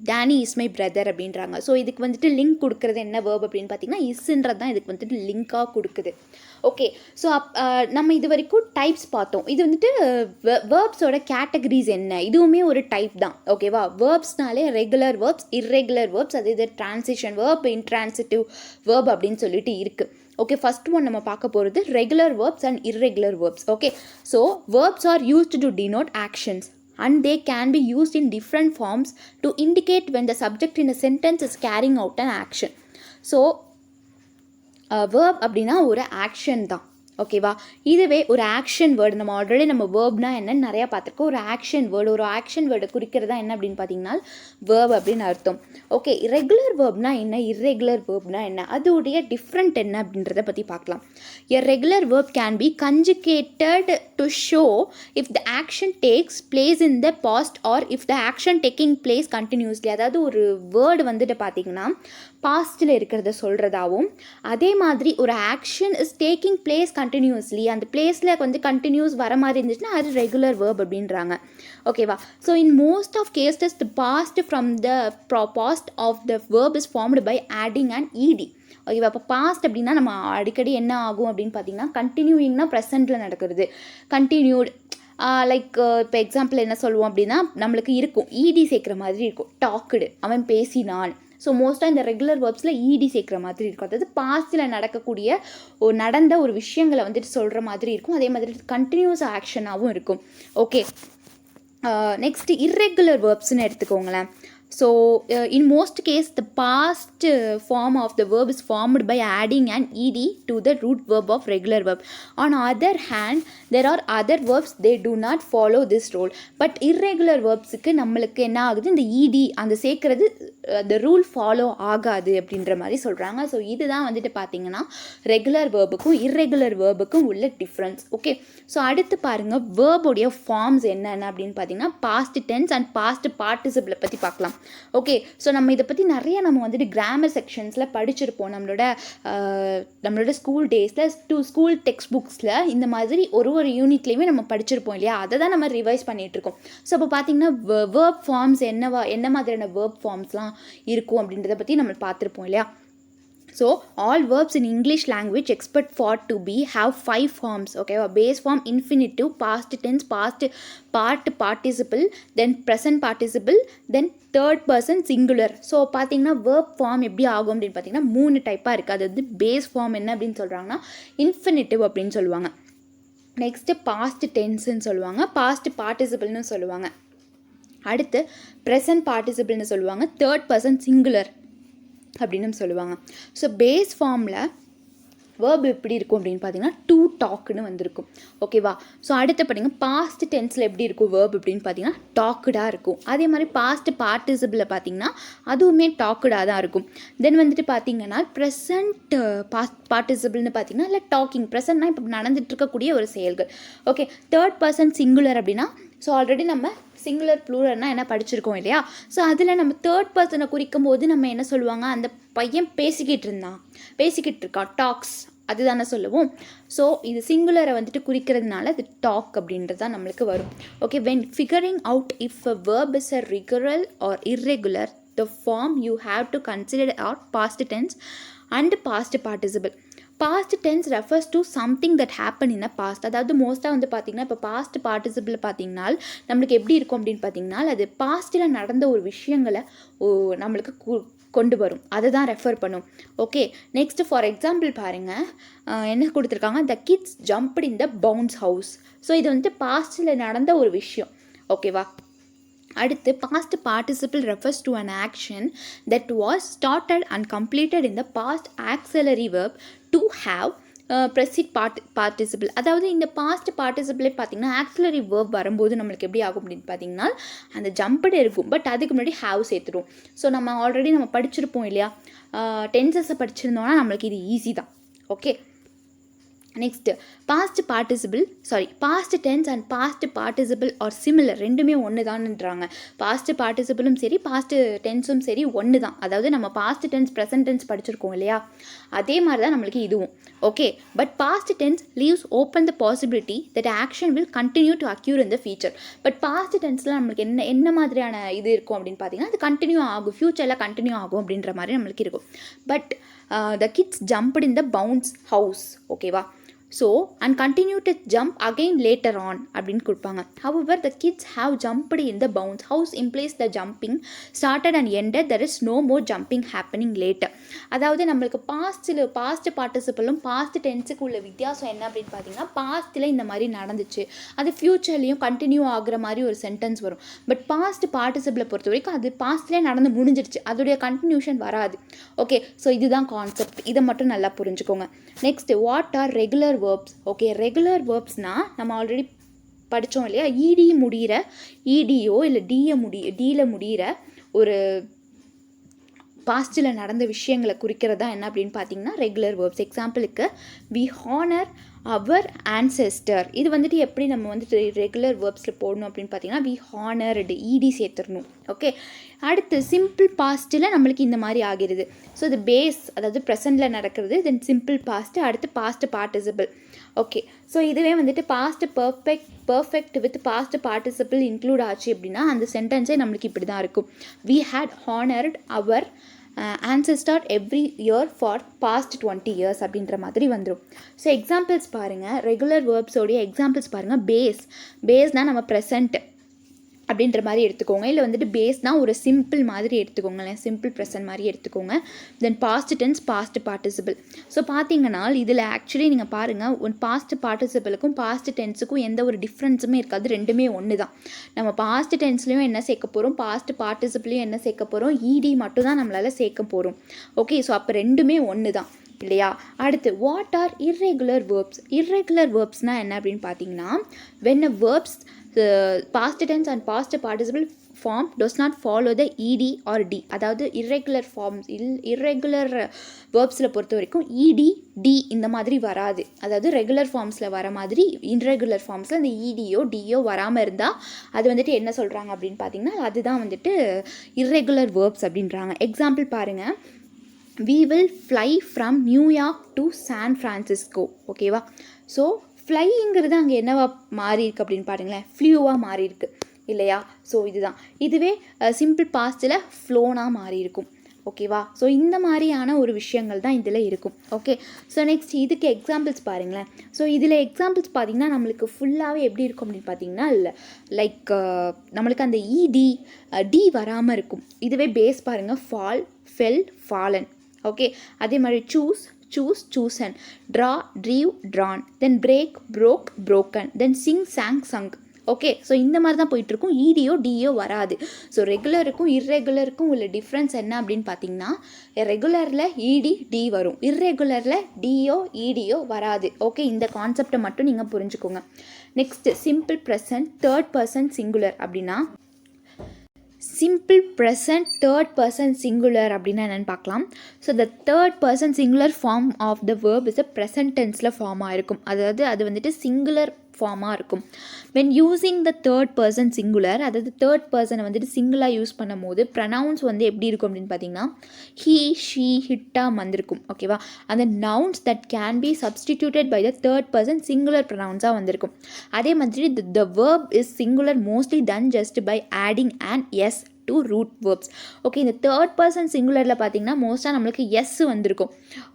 [SPEAKER 1] டேனி இஸ் மை பிரதர் அப்படின்றாங்க. ஸோ இதுக்கு வந்துட்டு லிங்க் கொடுக்குறது என்ன வேர்ப் அப்படின்னு பார்த்தீங்கன்னா இஸ்ன்றது தான் இதுக்கு வந்துட்டு லிங்காக கொடுக்குது. ஓகே, ஸோ நம்ம இது வரைக்கும் டைப்ஸ் பார்த்தோம். இது வந்துட்டு வேர்ப்ஸோட கேட்டகரிஸ் என்ன, இதுவுமே ஒரு டைப் தான். ஓகேவா, வேர்ப்ஸ்னாலே ரெகுலர் வேர்ப்ஸ், இர்ரெகுலர் வேர்ப்ஸ், அது இது டிரான்சிஷன் வேர்ப், இன்ட்ரான்சிட்டிவ் வேர்ப் அப்படின்னு சொல்லிட்டு இருக்குது. ஓகே, ஃபர்ஸ்ட் ஒன் நம்ம பார்க்க போகிறது regular verbs and irregular verbs. Okay, so verbs R used to denote actions and they can be used in different forms to indicate when the subject in a sentence is carrying out an action. So verb அப்படின்னா ஒரு ஆக்ஷன் தான். ஓகேவா? இதுவே ஒரு ஆக்ஷன் வேர்டு, நம்ம ஆல்ரெடி நம்ம வேர்ப்னா என்னன்னு நிறையா பார்த்துருக்கோம். ஒரு ஆக்ஷன் வேர்டு, ஒரு ஆக்ஷன் வேர்டு குறிக்கிறதா என்ன அப்படின்னு பார்த்தீங்கன்னா வேர்ப் அப்படின்னு அர்த்தம். ஓகே, ரெகுலர் வேர்ப்னா என்ன, இர்ரெகுலர் வேர்ப்னா என்ன, அதோடைய டிஃப்ரெண்ட் என்ன அப்படின்றத பற்றி பார்க்கலாம். A regular verb can be conjugated to show if the action takes place in the past or if the action taking place continuously. அதாவது ஒரு வேர்டு வந்துட்டு பார்த்தீங்கன்னா பாஸ்டில் இருக்கிறத சொல்கிறதாவும், அதே மாதிரி ஒரு action is taking place continuously, அந்த பிளேஸில் வந்து கண்டினியூஸ் வர மாதிரி இருந்துச்சுன்னா அது ரெகுலர் வேர்ப் அப்படின்றாங்க. ஓகேவா? So in most of cases the past from the past of the verb is formed by adding and ed. ஓகேவா? இப்போ பாஸ்ட் அப்படின்னா நம்ம அடிக்கடி என்ன ஆகும் அப்படின்னு பார்த்தீங்கன்னா கண்டினியூயிங்னா ப்ரெசென்ட்டில் நடக்கிறது, கண்டினியூட். லைக் இப்போ எக்ஸாம்பிள் என்ன சொல்லுவோம் அப்படின்னா நம்மளுக்கு இருக்கும் இடி சேர்க்குற மாதிரி இருக்கும், டாக்குடு, அவன் பேசினான். ஸோ மோஸ்ட்டாக இந்த ரெகுலர் வேர்ப்ஸில் இடி சேர்க்குற மாதிரி இருக்கும். அதாவது பாஸ்டில் நடக்கக்கூடிய நடந்த ஒரு விஷயங்களை வந்துட்டு சொல்கிற மாதிரி இருக்கும். அதே மாதிரி கண்டினியூஸ் ஆக்ஷனாகவும் இருக்கும். ஓகே, நெக்ஸ்ட்டு இர்ரெகுலர் வேர்ப்ஸ்னு எடுத்துக்கோங்களேன். So in most case the past form of the verb is formed by adding an ed to the root verb of regular verb. On other hand there are other verbs they do not follow this rule. But irregular verbs க்கு நம்மளுக்கு என்ன ஆகுது, இந்த ed அந்த சேர்க்கிறது the rule follow ஆகாது அப்படின்ற மாதிரி சொல்கிறாங்க. ஸோ இதுதான் வந்துட்டு பார்த்தீங்கன்னா ரெகுலர் வேர்புக்கும் இர்ரெகுலர் வேர்புக்கும் உள்ள டிஃப்ரென்ஸ். ஓகே, ஸோ அடுத்து பாருங்கள் வேர்புடைய ஃபார்ம்ஸ் என்னென்ன அப்படின்னு பார்த்தீங்கன்னா பாஸ்ட் டென்ஸ் அண்ட் பாஸ்ட் பார்ட்டிசிபிளை பற்றி பார்க்கலாம். ஓகே, ஸோ நம்ம இதை பற்றி நிறைய நம்ம வந்துட்டு கிராமர் செக்ஷன்ஸில் படிச்சிருப்போம். நம்மளோட ஸ்கூல் டேஸில் ஸ்கூல் டெக்ஸ்ட் புக்ஸில் இந்த மாதிரி ஒரு யூனிட்லேயுமே நம்ம படிச்சிருப்போம் இல்லையா, அதை தான் நம்ம ரிவைஸ் பண்ணிகிட்ருக்கோம். ஸோ இப்போ பார்த்தீங்கன்னா வேர்ப் ஃபார்ம்ஸ் என்ன மாதிரியான வேர்ப் ஃபார்ம்ஸ்லாம் இருக்கும் அப்படின்றத பற்றி நம்ம பார்த்துருப்போம் இல்லையா. So all verbs in English language expect for to be have 5 forms. Okay, base form infinitive, past tense, past participle, then present participle, then third person singular. So பார்த்தீங்கன்னா verb form எப்படி ஆகும் அப்படின்னு பார்த்தீங்கன்னா 3 டைப்பாக இருக்குது. அது வந்து பேஸ் ஃபார்ம் என்ன அப்படின்னு சொல்கிறாங்கன்னா இன்ஃபினிட்டிவ் அப்படின்னு சொல்லுவாங்க. நெக்ஸ்ட்டு பாஸ்ட் டென்ஸ்ன்னு சொல்லுவாங்க, பாஸ்ட் பார்ட்டிசிபிள்னு சொல்லுவாங்க. அடுத்து ப்ரெசன்ட் பார்ட்டிசிபிள்னு சொல்லுவாங்க, தேர்ட் பர்சன் சிங்குலர் அப்படின்னு சொல்லுவாங்க. ஸோ பேஸ் ஃபார்மில் வேர்ப் எப்படி இருக்கும் அப்படின்னு பார்த்தீங்கன்னா டு டாக்குன்னு வந்திருக்கும். ஓகேவா? ஸோ அடுத்து பார்த்தீங்கன்னா பாஸ்ட் டென்ஸில் எப்படி இருக்கும் வேர்ப் அப்படின்னு பார்த்தீங்கன்னா டாக்குடாக இருக்கும். அதே மாதிரி பாஸ்ட் பார்ட்டிசிபிளில் பார்த்தீங்கன்னா அதுவுமே டாக்குடாக தான் இருக்கும். தென் வந்துட்டு பார்த்தீங்கன்னா ப்ரெசன்ட் பார்ட்டிசிபிள்னு பார்த்தீங்கன்னா இல்லை டாக்கிங், ப்ரெசன்ட்னா இப்போ நடந்துட்டு இருக்கக்கூடிய ஒரு செயல்கள். ஓகே, தேர்ட் பர்சன் சிங்குலர் அப்படின்னா ஸோ ஆல்ரெடி நம்ம சிங்குலர் ப்ளூரல்னால் என்ன படிச்சிருக்கோம் இல்லையா. ஸோ அதில் நம்ம தேர்ட் பர்சனை குறிக்கும் போது நம்ம என்ன சொல்லுவாங்க, அந்த பையன் பேசிக்கிட்டு இருக்கான், டாக்ஸ், அதுதானே சொல்லுவோம். ஸோ இது சிங்குலரை வந்துட்டு குறிக்கிறதுனால அது டாக் அப்படின்றது தான் நம்மளுக்கு வரும். Okay, when figuring out if a verb is a regular R irregular the form you have to consider are past tense and past participle. Past tense refers to something that happened in a past. அதாவது மோஸ்ட்டாக வந்து பார்த்திங்கன்னா இப்போ பாஸ்ட் பார்ட்டிசிபிள் பார்த்திங்கன்னா நம்மளுக்கு எப்படி இருக்கும் அப்படின்னு பார்த்திங்கன்னா அது பாஸ்ட்டில் நடந்த ஒரு விஷயங்களை நம்மளுக்கு கொண்டு வரும், அதை தான் ரெஃபர் பண்ணும். ஓகே, நெக்ஸ்ட் ஃபார் எக்ஸாம்பிள் பாருங்கள், என்ன கொடுத்துருக்காங்க, the kids jumped in the bounce house. So இது வந்துட்டு பாஸ்ட்டில் நடந்த ஒரு விஷயம். ஓகேவா? அடுத்து past participle refers to an action that was started and completed in the past auxiliary verb to have precede participle. அதாவது இந்த பாஸ்ட் பார்ட்டிசிபிளே பார்த்திங்கன்னா ஆக்ஸிலரி வேர்ப் வரும்போது நம்மளுக்கு எப்படி ஆகும் அப்படின்னு பார்த்திங்கன்னா அந்த ஜம்ப்டு இருக்கும், பட் அதுக்கு முன்னாடி ஹாவ் சேர்த்துடும். ஸோ நம்ம ஆல்ரெடி நம்ம படிச்சிருப்போம் இல்லையா, டென்சஸை படிச்சிருந்தோன்னா நம்மளுக்கு இது ஈஸி தான். Okay, next past tense and past participle are similar, ரெண்டுமே ஒன்று தான்ன்றாங்க. பாஸ்ட் பார்ட்டிசிபிளும் சரி பாஸ்ட் டென்ஸும் சரி ஒன்று தான். அதாவது நம்ம பாஸ்ட் டென்ஸ் ப்ரெசன்ட் டென்ஸ் படிச்சிருக்கோம் இல்லையா, அதே மாதிரி தான் நம்மளுக்கு இதுவும். Okay, but past tense leaves open the possibility that action will continue to occur in the future. But past டென்ஸில் நம்மளுக்கு என்ன மாதிரியான இது இருக்கும் அப்படின்னு பார்த்தீங்கன்னா அது கண்டினியூ ஆகும், ஃப்யூச்சரில் கண்டினியூ ஆகும் அப்படின்ற மாதிரி நம்மளுக்கு இருக்கும். But the kids jumped in the bounce house. ஓகேவா? So and continue to jump again later on அப்படின்னு கொடுப்பாங்க. However the kids have jumped in the bounce house implies the jumping started and ended, there is no more jumping happening later. அதாவது நம்மளுக்கு பாஸ்ட் பார்ட்டிசிபிளும் பாஸ்ட் டென்ஸுக்கு உள்ள வித்தியாசம் என்ன அப்படின்னு பார்த்தீங்கன்னா பாஸ்ட்டில் இந்த மாதிரி நடந்துச்சு, அது ஃப்யூச்சர்லேயும் கண்டினியூ ஆகுற மாதிரி ஒரு சென்டென்ஸ் வரும். பட் பாஸ்ட் பார்ட்டிசிபிளை பொறுத்த வரைக்கும் அது பாஸ்ட்லேயே நடந்து முடிஞ்சிருச்சு, அதோடைய கண்டினியூஷன் வராது. ஓகே, ஸோ இதுதான் கான்செப்ட், இதை மட்டும் நல்லா புரிஞ்சுக்கோங்க. Next, what are regular verbs. Okay, regular வேர்ப்ஸ்னால் நம்ம ஆல்ரெடி படித்தோம் இல்லையா, இடி முடிகிற, இடியோ இல்லை டீயில் முடிகிற ஒரு பாஸ்டில் நடந்த விஷயங்களை குறிக்கிறதா என்ன அப்படின்னு பார்த்தீங்கன்னா ரெகுலர் வேர்ப்ஸ். எக்ஸாம்பிளுக்கு வி ஹானர் அவர் ஆன்செஸ்டர். இது வந்துட்டு எப்படி நம்ம வந்துட்டு ரெகுலர் வேர்ப்ஸில் போடணும் அப்படின்னு பார்த்தீங்கன்னா வி ஹானர்டு இடி சேர்த்துடணும். ஓகே, அடுத்து சிம்பிள் பாஸ்ட்டில் நம்மளுக்கு இந்த மாதிரி ஆகிடுது. ஸோ இது பேஸ், அதாவது ப்ரெசண்டில் நடக்கிறது. தென் சிம்பிள் பாஸ்ட்டு, அடுத்து பாஸ்ட் பார்ட்டிசிபிள். ஓகே, ஸோ இதுவே வந்துட்டு past perfect with past participle include ஆச்சு அப்படின்னா அந்த சென்டென்ஸே நம்மளுக்கு இப்படி தான் இருக்கும். We had honoured our ancestor every year for past 20 years அப்படின்ற மாதிரி வந்துடும். ஸோ எக்ஸாம்பிள்ஸ் பாருங்கள், ரெகுலர் வேர்ப்ஸோடைய எக்ஸாம்பிள்ஸ் பாருங்கள். பேஸ்னால் நம்ம ப்ரெசண்ட் அப்படின்ற மாதிரி எடுத்துக்கோங்க, இல்லை வந்துட்டு பேஸ்னால் ஒரு சிம்பிள் மாதிரி எடுத்துக்கோங்களேன், சிம்பிள் ப்ரெசன்ட் மாதிரி எடுத்துக்கோங்க. Then past tense, past participle. So பார்த்தீங்கன்னா இதில் ஆக்சுவலி நீங்கள் பாருங்கள், பாஸ்ட் பார்ட்டிசிபிளுக்கும் பாஸ்ட் டென்ஸுக்கும் எந்த ஒரு டிஃப்ரென்ஸுமே இருக்காது, ரெண்டுமே ஒன்று தான். நம்ம பாஸ்ட் டென்ஸ்லையும் என்ன சேர்க்க போகிறோம், பாஸ்ட் பார்ட்டிசிபிளையும் என்ன சேர்க்க போகிறோம், இடி மட்டும் தான் நம்மளால் சேர்க்க போகிறோம். ஓகே, ஸோ அப்போ ரெண்டுமே ஒன்று தான் இல்லையா. அடுத்து what are irregular verbs. Irregular வேர்ப்ஸ்னால் என்ன அப்படின்னு பார்த்தீங்கன்னா when a verbs past tense and past participle form does not follow the ed or d. அதாவது இர்ரெகுலர் ஃபார்ம்ஸ் இர்ரெகுலர் வேர்ப்ஸில் பொறுத்த வரைக்கும் இடி டி இந்த மாதிரி வராது. அதாவது ரெகுலர் ஃபார்ம்ஸில் வர மாதிரி இர்ரெகுலர் ஃபார்ம்ஸில் இந்த இடியோ டியோ வராமல் இருந்தால் அது வந்துட்டு என்ன சொல்கிறாங்க அப்படின்னு பார்த்தீங்கன்னா அதுதான் வந்துட்டு இர்ரெகுலர் வேர்ப்ஸ் அப்படின்றாங்க. எக்ஸாம்பிள் பாருங்கள், we will fly from New York to San Francisco. ஓகேவா. ஸோ ஃப்ளைங்கிறது அங்கே என்னவா மாறி இருக்குது அப்படின்னு பாருங்களேன், ஃப்ளூவாக மாறி இருக்குது இல்லையா. ஸோ இதுதான். இதுவே சிம்பிள் பாஸ்ட்டில் ஃப்ளோனாக மாறி இருக்கும். ஓகேவா. ஸோ இந்த மாதிரியான ஒரு விஷயங்கள் தான் இதில் இருக்கும். ஓகே, ஸோ நெக்ஸ்ட் இதுக்கு எக்ஸாம்பிள்ஸ் பாருங்களேன். ஸோ இதில் எக்ஸாம்பிள்ஸ் பார்த்திங்கன்னா நம்மளுக்கு ஃபுல்லாகவே எப்படி இருக்கும் அப்படின்னு பார்த்தீங்கன்னா லைக் நம்மளுக்கு அந்த இடி டி வராமல் இருக்கும். இதுவே பேஸ் பாருங்கள், ஃபால், ஃபெல், ஃபாலன். ஓகே, அதே மாதிரி choose, chosen, draw, drew, drawn, then break, broke, broken, then sing, sang, sung. Okay, so இந்த மாதிரி தான் போயிட்டுருக்கும், இடியோ டியோ வராது. ஸோ ரெகுலருக்கும் இர்ரெகுலருக்கும் உள்ள டிஃப்ரென்ஸ் என்ன அப்படின்னு பார்த்தீங்கன்னா ரெகுலரில் இடி டி வரும், இர்ரெகுலரில் டியோ இடியோ வராது. ஓகே, இந்த கான்செப்டை மட்டும் நீங்கள் புரிஞ்சுக்கோங்க. Next simple present third person singular அப்படின்னா simple present third person singular அப்படின்னா என்னென்னு பார்க்கலாம். So the third person singular form of the verb is a present டென்ஸில் ஃபார்மாக இருக்கும். அதாவது அது வந்துட்டு சிங்குலர் ஃபார்மாக இருக்கும். When using the third person singular, அதாவது தேர்ட் பர்சனை வந்துட்டு சிங்கிளாக யூஸ் பண்ணும் போது ப்ரனவுன்ஸ் வந்து எப்படி இருக்கும் அப்படின்னு பார்த்தீங்கன்னா ஹீ, ஷீ, ஹிட்டாக வந்திருக்கும். ஓகேவா. அந்த nouns that can be substituted by the third person singular ப்ரனவுன்ஸாக வந்திருக்கும். அதே மாதிரி the verb is singular mostly done just by adding and S to root verbs. Okay, இந்த தேர்ட் பர்சன் சிங்குலரில் பார்த்தீங்கன்னா மோஸ்ட்டாக நம்மளுக்கு எஸ் வந்திருக்கும்.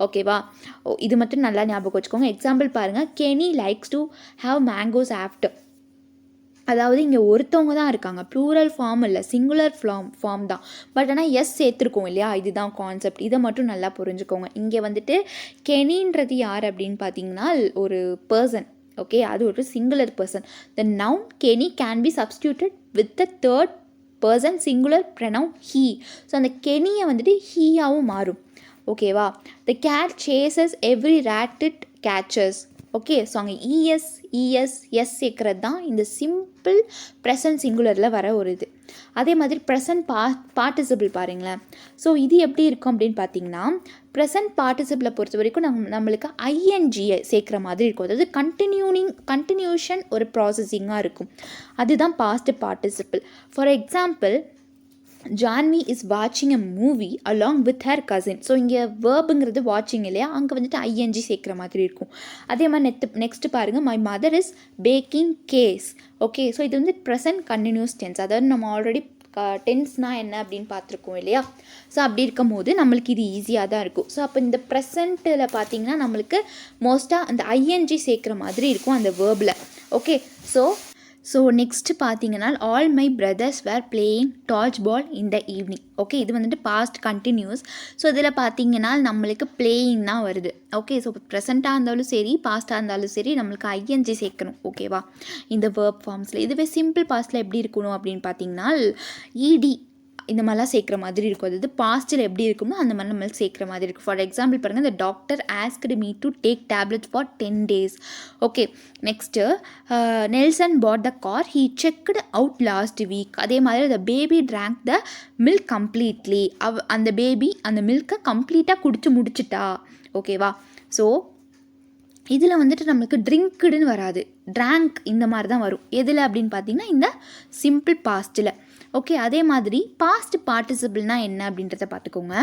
[SPEAKER 1] ஓகேவா. இது மட்டும் நல்லா ஞாபகம் வச்சுக்கோங்க. எக்ஸாம்பிள் பாருங்கள், Kenny likes to have mangoes after. அதாவது இங்கே ஒருத்தவங்க தான் இருக்காங்க, ப்ளூரல் ஃபார்ம் இல்லை, சிங்குலர் ஃபார்ம் தான். பட் ஆனால் எஸ் சேர்த்துருக்கோம் இல்லையா, இதுதான் கான்செப்ட். இதை மட்டும் நல்லா புரிஞ்சுக்கோங்க. இங்கே வந்துட்டு கெனின்றது யார் அப்படின்னு பார்த்தீங்கன்னா ஒரு பர்சன். ஓகே, அது ஒரு singular person. The noun Kenny can be substituted with the third person singular pronoun he. So அந்த கெனியை வந்துட்டு ஹீயாகவும் மாறும். ஓகேவா. The cat chases every rat it catches. Okay, so அங்கே எஸ் சேர்க்கறது தான் இந்த சிம்பிள் ப்ரெசன்ட் சிங்குலரில் வர ஒரு இது. அதே மாதிரி ப்ரெசன்ட் பார்ட்டிசிபிள் பாருங்களேன். ஸோ இது எப்படி இருக்கும் அப்படின்னு பார்த்தீங்கன்னா ப்ரெசன்ட் பார்ட்டிசிபிளை பொறுத்த வரைக்கும் நம்மளுக்கு ஐஎன்ஜியை சேர்க்குற மாதிரி இருக்கும். அதாவது கண்டினியூஷன் ஒரு ப்ராசஸிங்காக இருக்கும். அதுதான் past participle. For example, Janhvi is வாட்சிங் a movie along with her cousin. So இங்கே வேர்புங்கிறது வாட்சிங் இல்லையா, அங்கே வந்துட்டு ஐஎன்ஜி சேர்க்குற மாதிரி இருக்கும். அதே மாதிரி நெக்ஸ்ட் பாருங்கள், my mother is baking cakes. Okay, so இது வந்து ப்ரெசன்ட் கண்டினியூஸ் டென்ஸ். அதாவது நம்ம ஆல்ரெடி டென்ஸ்னால் என்ன அப்படின்னு பார்த்துருக்கோம் இல்லையா. ஸோ அப்படி இருக்கும் போது நம்மளுக்கு இது ஈஸியாக தான் இருக்கும். ஸோ அப்போ இந்த ப்ரெசண்ட்டில் பார்த்திங்கன்னா நம்மளுக்கு மோஸ்ட்டாக அந்த ஐஎன்ஜி சேர்க்குற மாதிரி இருக்கும் அந்த வேர்பில். ஓகே, ஸோ நெக்ஸ்ட்டு பார்த்தீங்கன்னா all my brothers were playing dodge ball in the evening. Okay, இது வந்துட்டு பாஸ்ட் கண்டினியூஸ். ஸோ இதில் பார்த்தீங்கன்னா நம்மளுக்கு பிளேயிங் தான் வருது. ஓகே, ஸோ ப்ரெசண்ட்டாக இருந்தாலும் சரி பாஸ்ட்டாக இருந்தாலும் சரி நம்மளுக்கு ஐஎன்ஜி சேர்க்கணும். ஓகேவா, இந்த வேர்ப் ஃபார்ம்ஸில். இதுவே சிம்பிள் பாஸ்ட்டில் எப்படி இருக்கணும் அப்படின்னு பார்த்தீங்கன்னா இடி இந்த மாதிரிலாம் சேர்க்குற மாதிரி இருக்கும். அதாவது பாஸ்ட்டில் எப்படி இருக்குமோ அந்த மாதிரி நம்ம சேர்க்குற மாதிரி இருக்கும். ஃபார் எக்ஸாம்பிள் பாருங்கள், இந்த doctor asked me to take tablets for 10 days. Okay, next Nelson bought the car, he checked out last week. அதே மாதிரி the baby drank the milk completely. அந்த பேபி அந்த மில்கை கம்ப்ளீட்டாக குடிச்சு முடிச்சிட்டா. ஓகேவா? ஸோ இதில் வந்துட்டு நம்மளுக்கு ட்ரிங்க்டுன்னு வராது, ட்ராங்க் இந்த மாதிரி தான் வரும். எதில் அப்படின்னு பார்த்தீங்கன்னா இந்த சிம்பிள் பாஸ்ட்டில். ஓகே, அதே மாதிரி பாஸ்ட் பார்ட்டிசிபிள்னால் என்ன அப்படின்றத பார்த்துக்கோங்க.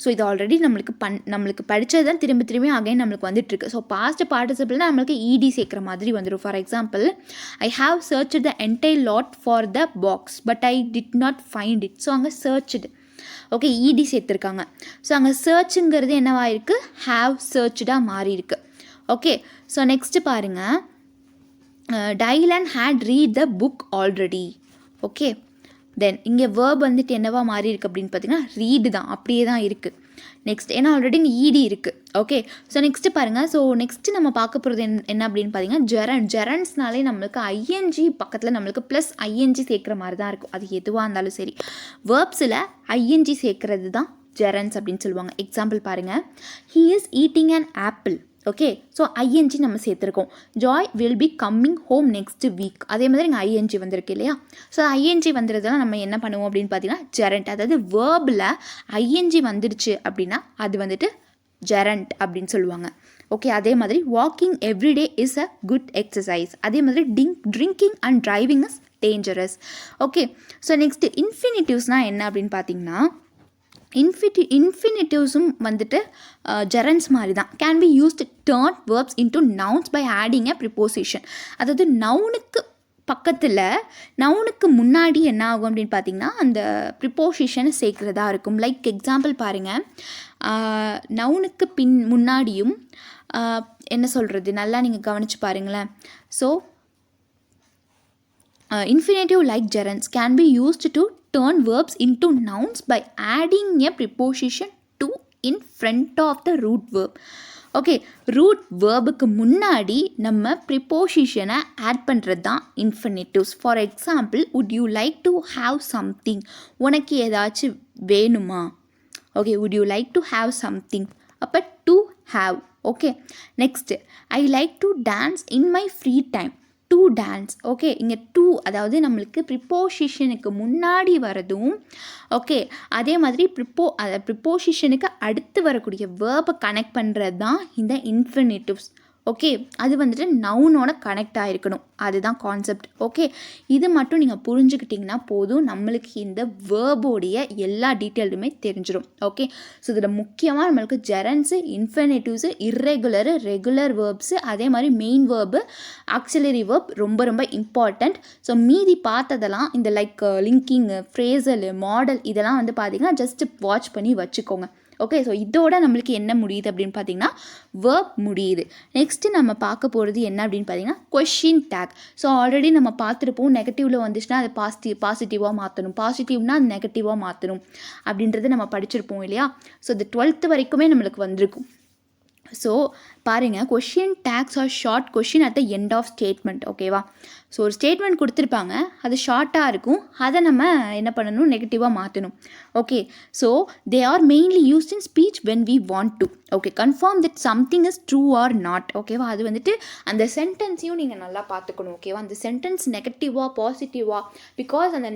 [SPEAKER 1] ஸோ இது ஆல்ரெடி நம்மளுக்கு படித்தது தான் திரும்பி அகைன் நம்மளுக்கு வந்துட்டுருக்கு. ஸோ பாஸ்ட் பார்ட்டிசிபிள்னால் நம்மளுக்கு இடி சேர்க்குற மாதிரி வந்துடும். For example, I have searched the entire lot for the box but I did not find it. So அங்கே சர்ச்டு, ஓகே, இடி சேர்த்துருக்காங்க. ஸோ அங்கே சர்ச்சுங்கிறது என்னவாக இருக்குது, ஹாவ் சர்ச்டாக மாறி இருக்குது. ஓகே, ஸோ நெக்ஸ்ட்டு பாருங்கள், Dylan had read the book already. Okay, then இங்கே வேர்ப் வந்துட்டு என்னவா மாறி இருக்குது அப்படின்னு பார்த்தீங்கன்னா ரீடு தான், அப்படியே தான் இருக்குது. நெக்ஸ்ட் ஏன்னா ஆல்ரெடி இங்கே ஈடி இருக்குது. ஓகே, ஸோ நெக்ஸ்ட்டு பாருங்கள். ஸோ நெக்ஸ்ட்டு நம்ம பார்க்க போகிறது என்ன அப்படின்னு பார்த்தீங்கன்னா ஜெரன்ஸ்னாலே நம்மளுக்கு ஐஎன்ஜி பக்கத்தில் நம்மளுக்கு ப்ளஸ் ஐஎன்ஜி சேர்க்குற மாதிரி தான் இருக்கும். அது எதுவாக இருந்தாலும் சரி, வேர்ப்ஸில் ஐஎன்ஜி சேர்க்குறது தான் ஜெரன்ஸ் அப்படின்னு சொல்லுவாங்க. எக்ஸாம்பிள் பாருங்கள், he is eating an apple. Okay, so ING நம்ம சேர்த்துருக்கோம். Joy will be coming home next week. அதே மாதிரி இங்கே ஐஎன்ஜி வந்திருக்கு இல்லையா? ஸோ ஐஎன்ஜி வந்துடுறதுலாம் நம்ம என்ன பண்ணுவோம் அப்படின்னு பார்த்தீங்கன்னா ஜெரண்ட். அதாவது வேர்பில் ஐஎன்ஜி வந்துடுச்சு அப்படின்னா அது வந்துட்டு ஜெரண்ட் அப்படின்னு சொல்லுவாங்க. ஓகே, அதே மாதிரி walking everyday is a good exercise. அதே மாதிரி drinking and driving is dangerous. Okay, so next இன்ஃபினிட்டிவ்ஸ்னால் என்ன அப்படின்னு பார்த்தீங்கன்னா இன்ஃபினிட்டிவ்ஸும் வந்துட்டு ஜெரன்ஸ் மாதிரி தான். Can be used turn verbs into nouns by adding a preposition. அதாவது நவுனுக்கு பக்கத்தில் நவுனுக்கு முன்னாடி என்ன ஆகும் அப்படின்னு பார்த்தீங்கன்னா அந்த ப்ரிப்போசிஷனை சேர்க்குறதா இருக்கும். லைக் எக்ஸாம்பிள் பாருங்கள், நவுனுக்கு முன்னாடியும் என்ன சொல்கிறது, நல்லா நீங்கள் கவனித்து பாருங்களேன். So infinitive like gerunds can be used to turn verbs into nouns by adding a preposition to in front of the root verb. Okay, root வேர்புக்கு முன்னாடி நம்ம ப்ரிப்போசிஷனை ஆட் பண்ணுறது தான் infinitives. For example, would you like to have something, உனக்கு ஏதாச்சும் வேணுமா? Okay, would you like to have something, அப்போ to have. Okay, next, I like to dance in my free time. To dance. Okay, இங்கே டூ அதாவது நம்மளுக்கு ப்ரிப்போசிஷனுக்கு முன்னாடி வரதும், ஓகே, அதே மாதிரி ப்ரிப்போசிஷனுக்கு அடுத்து வரக்கூடிய வேர்பை கனெக்ட் பண்ணுறது தான் இந்த இன்ஃபினிட்டிவ்ஸ். ஓகே, அது வந்துட்டு நவுனோட கனெக்ட் ஆகிருக்கணும், அதுதான் கான்செப்ட். ஓகே, இது மட்டும் நீங்கள் புரிஞ்சுக்கிட்டிங்கன்னா போதும், நம்மளுக்கு இந்த வேர்போடைய எல்லா டீட்டெயிலுமே தெரிஞ்சிடும். ஓகே, ஸோ இதில் முக்கியமாக நம்மளுக்கு ஜெரன்ஸு, இன்ஃபினிட்டிவ்ஸு, இர்ரெகுலரு, ரெகுலர் வேர்ப்ஸு, அதே மாதிரி மெயின் வேர்பு, ஆக்சிலரி வேர்ப் ரொம்ப ரொம்ப இம்பார்ட்டண்ட். ஸோ மீதி பார்த்ததெல்லாம் இந்த லைக் லிங்கிங்கு, ஃப்ரேசலு, மாடல் இதெல்லாம் வந்து பார்த்திங்கன்னா ஜஸ்ட் வாட்ச் பண்ணி வச்சுக்கோங்க. ஓகே, ஸோ இதோட நம்மளுக்கு என்ன முடியுது அப்படின்னு பார்த்தீங்கன்னா வேர்ப் முடியுது. நெக்ஸ்ட்டு நம்ம பார்க்க போகிறது என்ன அப்படின்னு பார்த்தீங்கன்னா கொஷின் டேக். ஸோ ஆல்ரெடி நம்ம பார்த்துருப்போம், நெகட்டிவில் வந்துச்சுன்னா அதை பாசிட்டிவாக மாற்றணும், பாசிட்டிவ்னா அது நெகட்டிவாக மாற்றணும் அப்படின்றது நம்ம படிச்சிருப்போம் இல்லையா? ஸோ இது 12th வரைக்குமே நம்மளுக்கு வந்திருக்கும். ஸோ பாருங்கள், question tags are short question at the end of statement. ஓகேவா? ஸோ ஒரு ஸ்டேட்மெண்ட் கொடுத்துருப்பாங்க, அது ஷார்ட்டாக இருக்கும், அதை நம்ம என்ன பண்ணணும், நெகட்டிவாக மாற்றணும். Okay, so they are mainly used in speech when we want to. Okay, confirm that something is true or not. ஓகேவா? அது வந்துட்டு அந்த சென்டென்ஸையும் நீங்கள் நல்லா பார்த்துக்கணும். ஓகேவா? அந்த சென்டென்ஸ் நெகட்டிவாக பாசிட்டிவாக, பிகாஸ் அந்த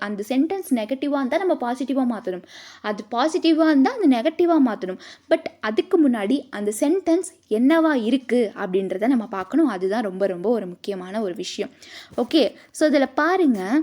[SPEAKER 1] அந்த சென்டென்ஸ் நெகட்டிவாக இருந்தால் நம்ம பாசிட்டிவாக மாற்றணும், அது பாசிட்டிவாக இருந்தால் அந்த நெகட்டிவாக மாற்றணும். பட் அதுக்கு முன்னாடி அந்த சென்டென்ஸ் என்னவா இருக்குது அப்படின்றத நம்ம பார்க்கணும். அதுதான் ரொம்ப ரொம்ப ஒரு முக்கியமான ஒரு விஷயம். ஓகே, ஸோ இதில் பாருங்கள்,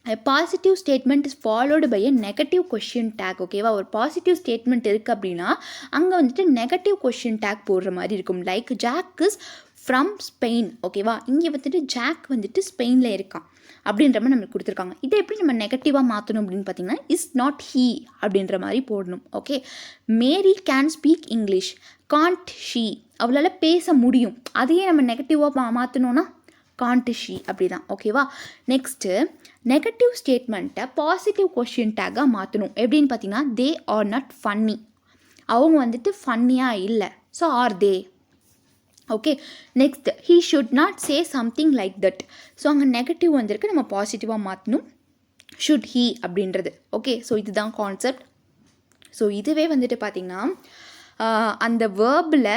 [SPEAKER 1] a positive statement is followed by a negative question tag. ஓகேவா? ஒரு பாசிட்டிவ் ஸ்டேட்மெண்ட் இருக்குது அப்படின்னா அங்கே வந்துட்டு நெகட்டிவ் கொஷின் டேக் போடுற மாதிரி இருக்கும். Like Jack is from Spain. ஓகேவா? இங்கே வந்துட்டு ஜாக் வந்துட்டு ஸ்பெயினில் இருக்கான் அப்படின்ற மாதிரி நம்மளுக்கு கொடுத்துருக்காங்க. இதை எப்படி நம்ம நெகட்டிவாக மாற்றணும் அப்படின்னு பார்த்தீங்கன்னா இஸ் நாட் ஹீ அப்படின்ற மாதிரி போடணும். Okay, Mary can speak English, can't she, அவளால் பேச முடியும், அதையே நம்ம நெகட்டிவாக மாற்றணும்னா காண்ட் ஷீ அப்படி தான். ஓகேவா? நெக்ஸ்ட்டு நெகட்டிவ் ஸ்டேட்மெண்ட்டை பாசிட்டிவ் கொஷின் டேக்காக மாற்றணும். எப்படின்னு பார்த்தீங்கன்னா தே ஆர் நாட் ஃபன்னி, அவங்க வந்துட்டு ஃபன்னியாக இல்லை, so are they. Okay, next he should not say something like that. So அங்கே நெகட்டிவ் வந்திருக்கு, நம்ம பாசிட்டிவாக மாற்றணும். ஷுட் ஹீ அப்படின்றது. ஓகே, ஸோ இதுதான் கான்செப்ட். ஸோ இதுவே வந்துட்டு பார்த்திங்கன்னா அந்த வேர்பில்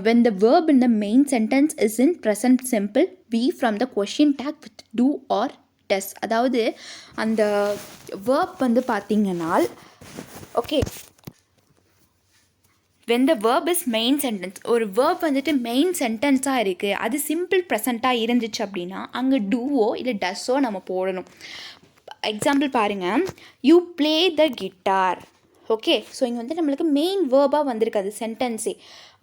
[SPEAKER 1] when the verb in the main sentence is in present simple we from the question tag with do or does. அதாவது அந்த verb வந்து பார்த்திங்கன்னா okay when the verb is main sentence, ஒரு verb வந்துட்டு மெயின் சென்டென்ஸாக இருக்குது, அது சிம்பிள் ப்ரெசண்ட்டாக இருந்துச்சு அப்படின்னா அங்கே டூவோ இல்லை டஸ்ஸோ நம்ம போடணும். எக்ஸாம்பிள் பாருங்கள், you play the guitar. Okay, so இங்கே வந்து நம்மளுக்கு மெயின் வேர்பாக வந்திருக்கு அது சென்டென்ஸே.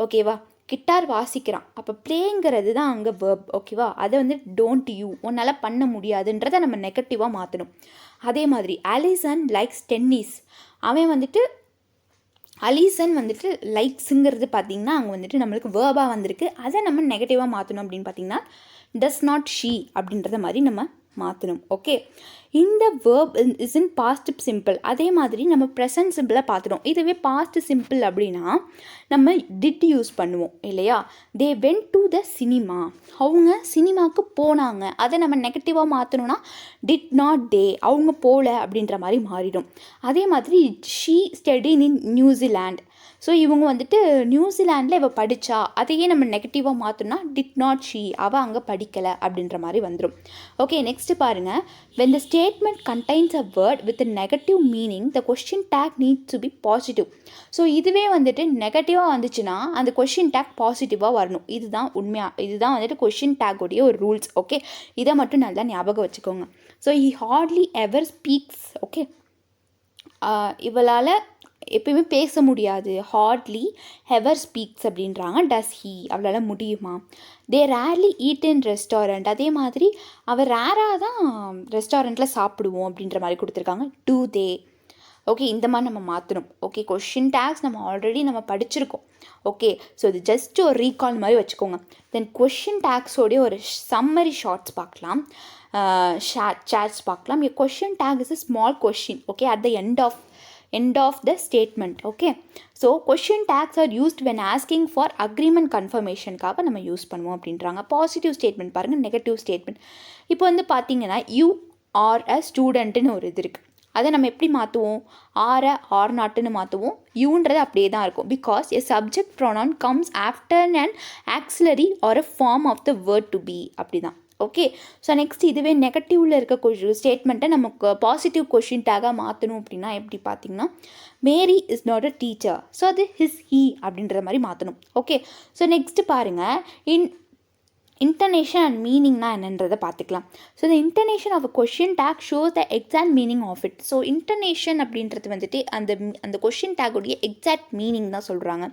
[SPEAKER 1] ஓகேவா, கிட்டார் வாசிக்கிறான், அப்போ ப்ளேங்கிறது தான் அங்கே வேர்ப். ஓகேவா, அதை வந்து டோன்ட் யூ, உன்னால் பண்ண முடியாதுன்றதை நம்ம நெகட்டிவாக மாற்றணும். அதே மாதிரி அலிசன் லைக்ஸ் டென்னிஸ், அவன் வந்துட்டு அலிசன் வந்துட்டு லைக்ஸுங்கிறது பார்த்திங்கன்னா அங்கே வந்துட்டு நம்மளுக்கு வேர்பாக வந்திருக்கு, அதை நம்ம நெகட்டிவாக மாற்றணும் அப்படின்னு பார்த்திங்கன்னா டஸ் நாட் ஷீ அப்படின்றத மாதிரி நம்ம மாற்றணும். ஓகே, இந்த verb is in past simple. அதே மாதிரி நம்ம ப்ரெசன்ட் சிம்பிளாக பார்த்துடும். இதுவே பாஸ்ட் சிம்பிள் அப்படின்னா நம்ம டிட் யூஸ் பண்ணுவோம் இல்லையா. They went to the cinema, அவங்க சினிமாவுக்கு போனாங்க, அதை நம்ம நெகட்டிவாக மாற்றணும்னா டிட் நாட் தே, அவங்க போகல அப்படின்ற மாதிரி மாறிடும். அதே மாதிரி ஷீ ஸ்டடின் இன் நியூசிலாண்ட், ஸோ இவங்க வந்துட்டு நியூசிலாண்டில் இவள் படித்தா, அதையே நம்ம நெகட்டிவாக மாற்றோம்னா டிட் நாட் ஷீ, அவள் அங்கே படிக்கலை அப்படின்ற மாதிரி வந்துடும். ஓகே, நெக்ஸ்ட்டு பாருங்கள், when the statement contains a word with a negative meaning the question tag needs to be positive. So இதுவே வந்துட்டு நெகட்டிவாக வந்துச்சுன்னா அந்த கொஷின் டேக் பாசிட்டிவாக வரணும். இதுதான் உண்மையாக, இதுதான் வந்துட்டு கொஷின் டேக்குடைய ஒரு ரூல்ஸ். ஓகே, இதை மட்டும் நல்லா ஞாபகம் வச்சுக்கோங்க. So he hardly ever speaks. Okay, இவளால் எப்பயுமே பேச முடியாது, ஹார்ட்லி ஹெவர் ஸ்பீக்ஸ் அப்படின்றாங்க. டஸ் ஹீ, அவளால் முடியுமா. தே ரேர்லி ஈட் இன் ரெஸ்டாரண்ட், அதே மாதிரி அவர் ரேராக தான் ரெஸ்டாரண்ட்டில் சாப்பிடுவோம் அப்படின்ற மாதிரி கொடுத்துருக்காங்க. டூ தே. ஓகே, இந்த மாதிரி நம்ம மாற்றணும். ஓகே, கொஷின் டேக்ஸ் நம்ம ஆல்ரெடி நம்ம படிச்சிருக்கோம். ஓகே, ஸோ இது ஜஸ்ட் ஒரு ரீகால் மாதிரி வச்சுக்கோங்க. தென் கொஷின் டேக்ஸோடைய ஒரு சம்மரி ஷார்ட்ஸ் பார்க்கலாம், சாட்ஸ் பார்க்கலாம். A question tag is a small question, okay, at the end of the statement. Okay, so question tags are used when asking for agreement confirmation காக நம்ம யூஸ் பண்ணுவோம் அப்படின்றாங்க. பாசிட்டிவ் ஸ்டேட்மெண்ட் பாருங்கள், நெகட்டிவ் ஸ்டேட்மெண்ட். இப்போ வந்து பார்த்தீங்கன்னா யூ ஆர் அ ஸ்டூடெண்ட்டுன்னு ஒரு இது இருக்குது, அதை நம்ம எப்படி மாற்றுவோம், ஆர் நாட்டுன்னு மாற்றுவோம். யூன்றது அப்படியே தான் இருக்கும், because a subject pronoun comes after and auxiliary or a form of the word to be, அப்படி தான். ஓகே, ஸோ நெக்ஸ்ட் இதுவே நெகட்டிவில் இருக்க ஸ்டேட்மெண்ட்டை நமக்கு பாசிட்டிவ் கொஷின் டேக்காக மாற்றணும் அப்படின்னா எப்படி பார்த்தீங்கன்னா, Mary is not a teacher, so அது ஹிஸ் ஹீ அப்படின்ற மாதிரி மாற்றணும். ஓகே, ஸோ நெக்ஸ்ட்டு பாருங்கள், இன்டர்னேஷன் அண்ட் மீனிங்னா என்னன்றதை பார்த்துக்கலாம். ஸோ இந்த intonation of a question tag shows the exact meaning of it. So intonation அப்படின்றது வந்துட்டு அந்த கொஷின் டேக்குடைய எக்ஸாக்ட் மீனிங் தான் சொல்கிறாங்க.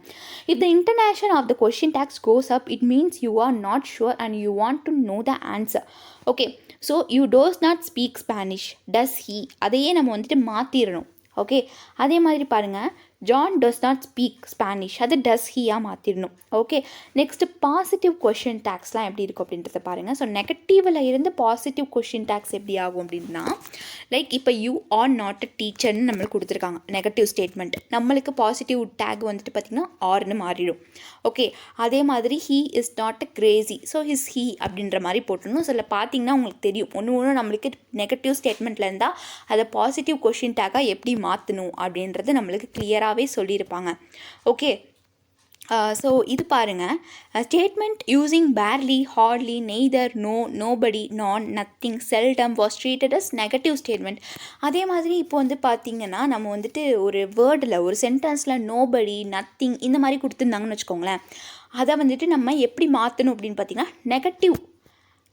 [SPEAKER 1] If the intonation of the question tags goes up it means you are not sure and you want to know the answer. Okay, so you does not speak Spanish, does he, அதையே நம்ம வந்துட்டு மாற்றிடணும். ஓகே, அதே மாதிரி பாருங்கள், John does not speak Spanish, அது டஸ் ஹீயாக மாற்றிடணும். ஓகே, நெக்ஸ்ட்டு பாசிட்டிவ் கொஷின் டேக்ஸ்லாம் எப்படி இருக்கும் அப்படின்றத பாருங்கள். ஸோ நெகட்டிவில் இருந்து பாசிட்டிவ் கொஷின் டேக்ஸ் எப்படி ஆகும் அப்படின்னா, லைக் இப்போ யூ ஆர் நாட் அ டீச்சர்னு நம்மளுக்கு கொடுத்துருக்காங்க நெகட்டிவ் ஸ்டேட்மெண்ட், நம்மளுக்கு பாசிட்டிவ் டேக் வந்துட்டு பார்த்திங்கன்னா ஆர்னு மாறிடும். ஓகே, அதே மாதிரி he is not a crazy, so his he அப்படின்ற மாதிரி போட்டணும். சில பார்த்திங்கன்னா உங்களுக்கு தெரியும், ஒன்று நம்மளுக்கு நெகட்டிவ் ஸ்டேட்மெண்ட்டில் இருந்தால் அதை பாசிட்டிவ் கொஷின் டேக்காக எப்படி மாற்றணும் அப்படின்றது நம்மளுக்கு கிளியராகவே சொல்லியிருப்பாங்க. ஓகே, ஸோ இது பாருங்கள், statement using barely, hardly, neither, no, nobody, none, nothing, seldom was treated as negative statement. அதே மாதிரி இப்போ வந்து பார்த்திங்கன்னா நம்ம வந்துட்டு ஒரு வேர்டில் ஒரு சென்டென்ஸில் நோபடி, நத்திங் இந்த மாதிரி கொடுத்துருந்தாங்கன்னு வச்சுக்கோங்களேன், அதை வந்துட்டு நம்ம எப்படி மாற்றணும் அப்படின்னு பார்த்திங்கன்னா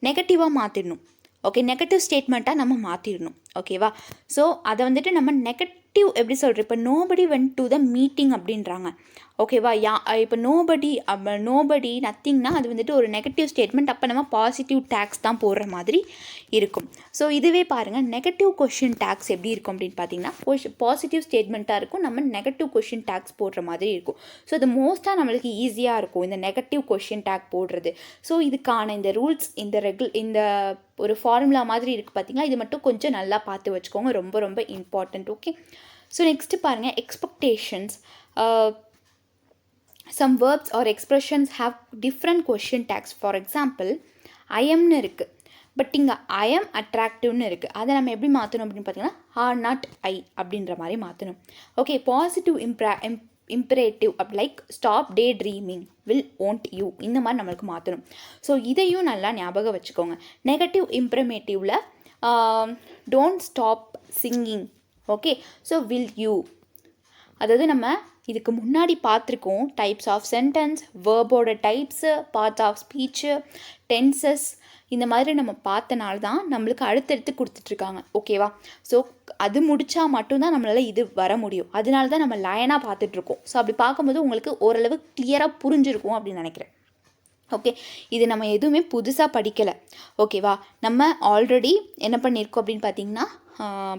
[SPEAKER 1] நெகட்டிவாக மாற்றிடணும். ஓகே, நெகட்டிவ் ஸ்டேட்மெண்ட்டாக நம்ம மாற்றிடணும். ஓகேவா, ஸோ அதை வந்துட்டு நம்ம நெகட்டிவ் எப்படி சொல்கிறோம், இப்போ nobody went to the meeting அப்படின்றாங்க. ஓகேவா, இப்போ நோபடி நத்திங்னா அது வந்துட்டு ஒரு நெகட்டிவ் ஸ்டேட்மெண்ட், அப்போ நம்ம பாசிட்டிவ் டேக்ஸ் தான் போடுற மாதிரி இருக்கும். ஸோ இதுவே பாருங்கள், நெகட்டிவ் கொஷின் டேக்ஸ் எப்படி இருக்கும் அப்படின்னு பார்த்தீங்கன்னா, பாசிட்டிவ் ஸ்டேட்மெண்ட்டாக இருக்கும், நம்ம நெகட்டிவ் கொஷின் டேக்ஸ் போடுற மாதிரி இருக்கும். ஸோ இது மோஸ்ட்டாக நம்மளுக்கு ஈஸியாக இருக்கும் இந்த நெகட்டிவ் கொஷின் டேக் போடுறது. ஸோ இதுக்கான இந்த ரூல்ஸ், இந்த ஒரு ஃபார்முலா மாதிரி இருக்குது பார்த்தீங்களா, இது மட்டும் கொஞ்சம் நல்லா பார்த்து வச்சுக்கோங்க, ரொம்ப ரொம்ப இம்பார்ட்டண்ட். ஓகே, ஸோ நெக்ஸ்ட்டு பாருங்கள், expectations. Some verbs or expressions have different question tags. For example, I amனு இருக்குது, பட் இங்கே ஐ ஆம் அட்ராக்டிவ்னு இருக்குது. அதை நம்ம எப்படி மாற்றணும் அப்படின்னு பார்த்தீங்கன்னா ஆர் நாட் ஐ அப்படின்ற மாதிரி மாற்றணும். ஓகே, பாசிட்டிவ் இம்பரேட்டிவ் அப்படி like stop daydreaming will won't you, இந்த மாதிரி நம்மளுக்கு மாற்றணும். ஸோ இதையும் நல்லா ஞாபகம் வச்சுக்கோங்க. நெகட்டிவ் இம்ப்ரமேட்டிவில் don't stop singing. Okay, so will you, அதாவது நம்ம இதுக்கு முன்னாடி பார்த்துருக்கோம் டைப்ஸ் ஆஃப் சென்டென்ஸ், வேர்போட types, parts of speech, tenses, இந்த மாதிரி நம்ம பார்த்தனால தான் நம்மளுக்கு அடுத்தடுத்து கொடுத்துட்ருக்காங்க. ஓகேவா? ஸோ அது முடித்தா மட்டும்தான் நம்மளால் இது வர முடியும். அதனால தான் நம்ம லைனாக பார்த்துட்ருக்கோம். ஸோ அப்படி பார்க்கும்போது உங்களுக்கு ஓரளவு கிளியராக புரிஞ்சிருக்கும் அப்படின்னு நினைக்கிறேன். ஓகே, இது நம்ம எதுவுமே புதுசாக படிக்கலை. ஓகேவா? நம்ம ஆல்ரெடி என்ன பண்ணியிருக்கோம் அப்படின்னு பார்த்தீங்கன்னா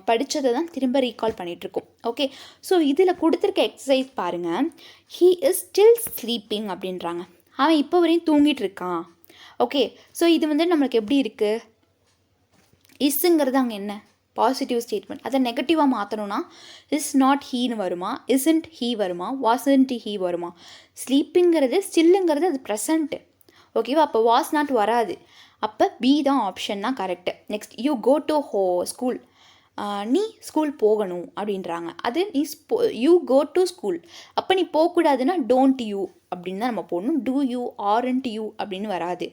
[SPEAKER 1] படித்ததை தான் திரும்ப ரீகால் பண்ணிகிட்ருக்கோம். ஓகே, ஸோ இதில் கொடுத்துருக்க எக்ஸசைஸ் பாருங்கள். ஹீ இஸ் ஸ்டில் ஸ்லீப்பிங் அப்படின்றாங்க. அவன் இப்போ வரையும் தூங்கிட்டு இருக்கான். ஓகே, ஸோ இது வந்து நம்மளுக்கு எப்படி இருக்குது? இஸ்ஸுங்கிறது அங்கே என்ன? Positive statement. அதை நெகட்டிவாக மாற்றணும்னா இஸ் நாட் ஹீன்னு வருமா, இஸ்ன்ட் ஹீ வருமா, வாசன்ட் ஹீ வருமா? ஸ்லீப்பிங்கிறது ஸ்டில்லுங்கிறது அது ப்ரெசண்ட்டு. ஓகேவா? அப்போ வாஸ் நாட் வராது. அப்போ பி தான் ஆப்ஷன் தான் correct. Next, you go to school, நீ ஸ்கூல் போகணும் அப்படின்றாங்க. அது நீ யூ கோ டு ஸ்கூல், அப்போ நீ போகக்கூடாதுன்னா டோன்ட் யூ அப்படின்னு தான் நம்ம போடணும். டூ யூ ஆர்ன்ட் யூ அப்படின்னு வராது.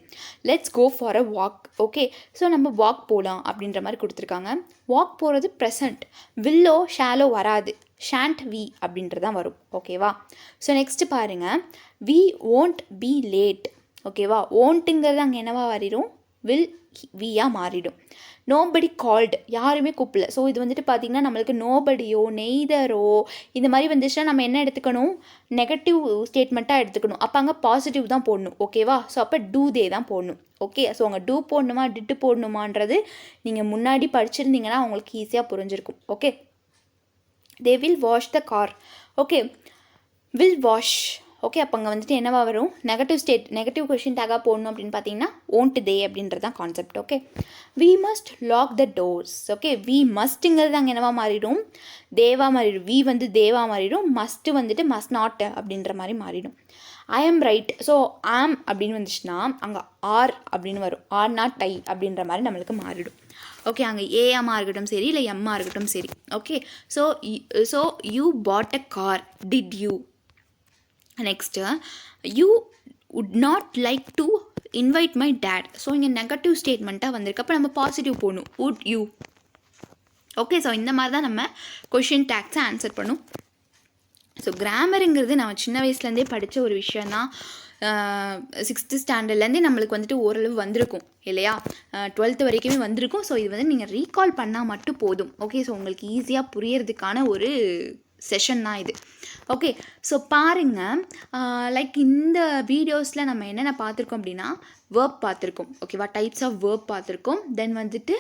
[SPEAKER 1] Let's go for a walk. Okay, so நம்ம வாக் போகலாம் அப்படின்ற மாதிரி கொடுத்துருக்காங்க. வாக் போகிறது ப்ரெசண்ட். வில்லோ ஷாலோ வராது, ஷாண்ட் வி அப்படின்றதான் வரும். ஓகேவா? ஸோ நெக்ஸ்ட்டு பாருங்கள், வி ஓன்ட் பி லேட். ஓகேவா? ஓன்ட்டுங்கிறது அங்கே என்னவா மாறிடும்? வில் வியாக மாறிடும். நோபடி கால்டு, யாருமே கூப்பிடல. ஸோ இது வந்துட்டு பார்த்திங்கன்னா நம்மளுக்கு நோபடியோ நெய்தரோ இந்த மாதிரி வந்துச்சுன்னா நம்ம என்ன எடுத்துக்கணும்? நெகட்டிவ் ஸ்டேட்மெண்ட்டாக எடுத்துக்கணும். அப்போ அங்கே பாசிட்டிவ் தான் போடணும். ஓகேவா? ஸோ அப்போ டூ தே தான் போடணும். ஓகே, ஸோ அங்கே டூ போடணுமா டிட்டு போடணுமான்றது நீங்கள் முன்னாடி படிச்சிருந்தீங்கன்னா உங்களுக்கு ஈஸியாக புரிஞ்சிருக்கும். Okay, they will wash the car. Okay, will wash. Okay, அப்போ அங்கே வந்துட்டு என்னவா வரும்? நெகட்டிவ் கொஷின் டேக்காக போடணும் அப்படின்னு பார்த்தீங்கன்னா ஓன்ட் தே அப்படின்றது தான் concept. Okay, we must lock the doors. Okay, we மஸ்ட்டுங்கிறது அங்கே என்னவா மாறிடும்? தேவா மாறிடும். வி வந்து தேவா மாறிடும். மஸ்ட்டு வந்துட்டு மஸ்ட் நாட் அப்படின்ற மாதிரி மாறிடும். ஐ ஆம் ரைட். ஸோ ஆம் அப்படின்னு வந்துச்சுன்னா அங்கே ஆர் அப்படின்னு வரும். ஆர் நாட் ஐ அப்படின்ற மாதிரி நம்மளுக்கு மாறிடும். ஓகே, அங்கே ஏஎம்மாக இருக்கட்டும் சரி, இல்லை எம்மாக இருக்கட்டும் சரி. Okay, so you bought a car, did you? Next, you would not like to invite my date. So இங்கே நெகட்டிவ் ஸ்டேட்மெண்ட்டாக வந்திருக்கு. அப்போ நம்ம பாசிட்டிவ் போடணும். Would you? ஓகே, ஸோ இந்த மாதிரி தான் நம்ம கொஷின் டேக்ஸை ஆன்சர் பண்ணும். ஸோ கிராமருங்கிறது நம்ம சின்ன வயசுலேருந்தே படித்த ஒரு விஷயந்தான். 6th ஸ்டாண்டர்ட்லேருந்தே நம்மளுக்கு வந்துட்டு ஓரளவு வந்திருக்கும் இல்லையா? 12th வரைக்குமே வந்திருக்கும். ஸோ இது வந்து நீங்கள் ரீகால் பண்ணால் மட்டும் போதும். ஓகே, ஸோ உங்களுக்கு ஈஸியாக புரியறதுக்கான ஒரு செஷன் தான் இது. ஓகே, ஸோ பாருங்கள், லைக் இந்த வீடியோஸில் நம்ம என்னென்ன பார்த்துருக்கோம் அப்படின்னா வேர்ப் பார்த்துருக்கோம். ஓகேவா? டைப்ஸ் ஆஃப் வேர்ப் பார்த்துருக்கோம். தென் வந்துட்டு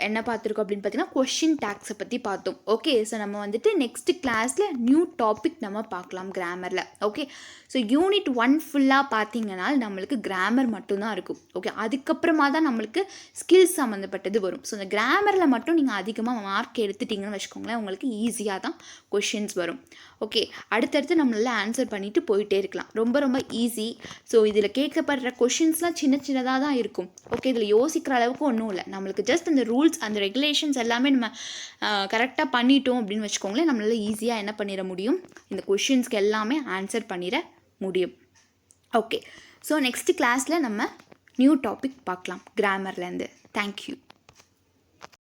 [SPEAKER 1] என்ன பார்த்துருக்கோம் அப்படின்னு பார்த்தீங்கன்னா கொஷின் டேக்ஸை பற்றி பார்த்தோம். ஓகே, ஸோ நம்ம வந்துட்டு நெக்ஸ்ட்டு கிளாஸில் நியூ டாபிக் நம்ம பார்க்கலாம் கிராமரில். ஓகே, ஸோ யூனிட் 1 ஃபுல்லாக பார்த்தீங்கன்னா நம்மளுக்கு கிராமர் மட்டும்தான் இருக்கும். ஓகே, அதுக்கப்புறமா தான் நம்மளுக்கு ஸ்கில்ஸ் சம்மந்தப்பட்டது வரும். ஸோ இந்த கிராமரில் மட்டும் நீங்கள் அதிகமாக மார்க் எடுத்துட்டிங்கன்னு வச்சுக்கோங்களேன், உங்களுக்கு ஈஸியாக தான் கொஷின்ஸ் வரும். ஓகே, அடுத்தடுத்து நம்மளால் ஆன்சர் பண்ணிவிட்டு போயிட்டே இருக்கலாம். ரொம்ப ரொம்ப ஈஸி. ஸோ இதில் கேட்கப்படுற கொஷின்ஸ்லாம் சின்னதாக தான் இருக்கும். ஓகே, இதில் யோசிக்கிற அளவுக்கு ஒன்றும் இல்லை. நம்மளுக்கு ஜஸ்ட் அந்த ரூல்ஸ் அந்த ரெகுலேஷன்ஸ் எல்லாமே நம்ம கரெக்டாக பண்ணிட்டோம் அப்படின்னு வச்சுக்கோங்களேன், நம்மளால் ஈஸியாக என்ன பண்ணிட முடியும்? இந்த கொஷின்ஸ்க்கு எல்லாமே ஆன்சர் பண்ணிட முடியும். ஓகே, ஸோ நெக்ஸ்ட் கிளாஸில் நம்ம நியூ டாபிக் பார்க்கலாம் கிராமர்லேருந்து. தேங்க்யூ.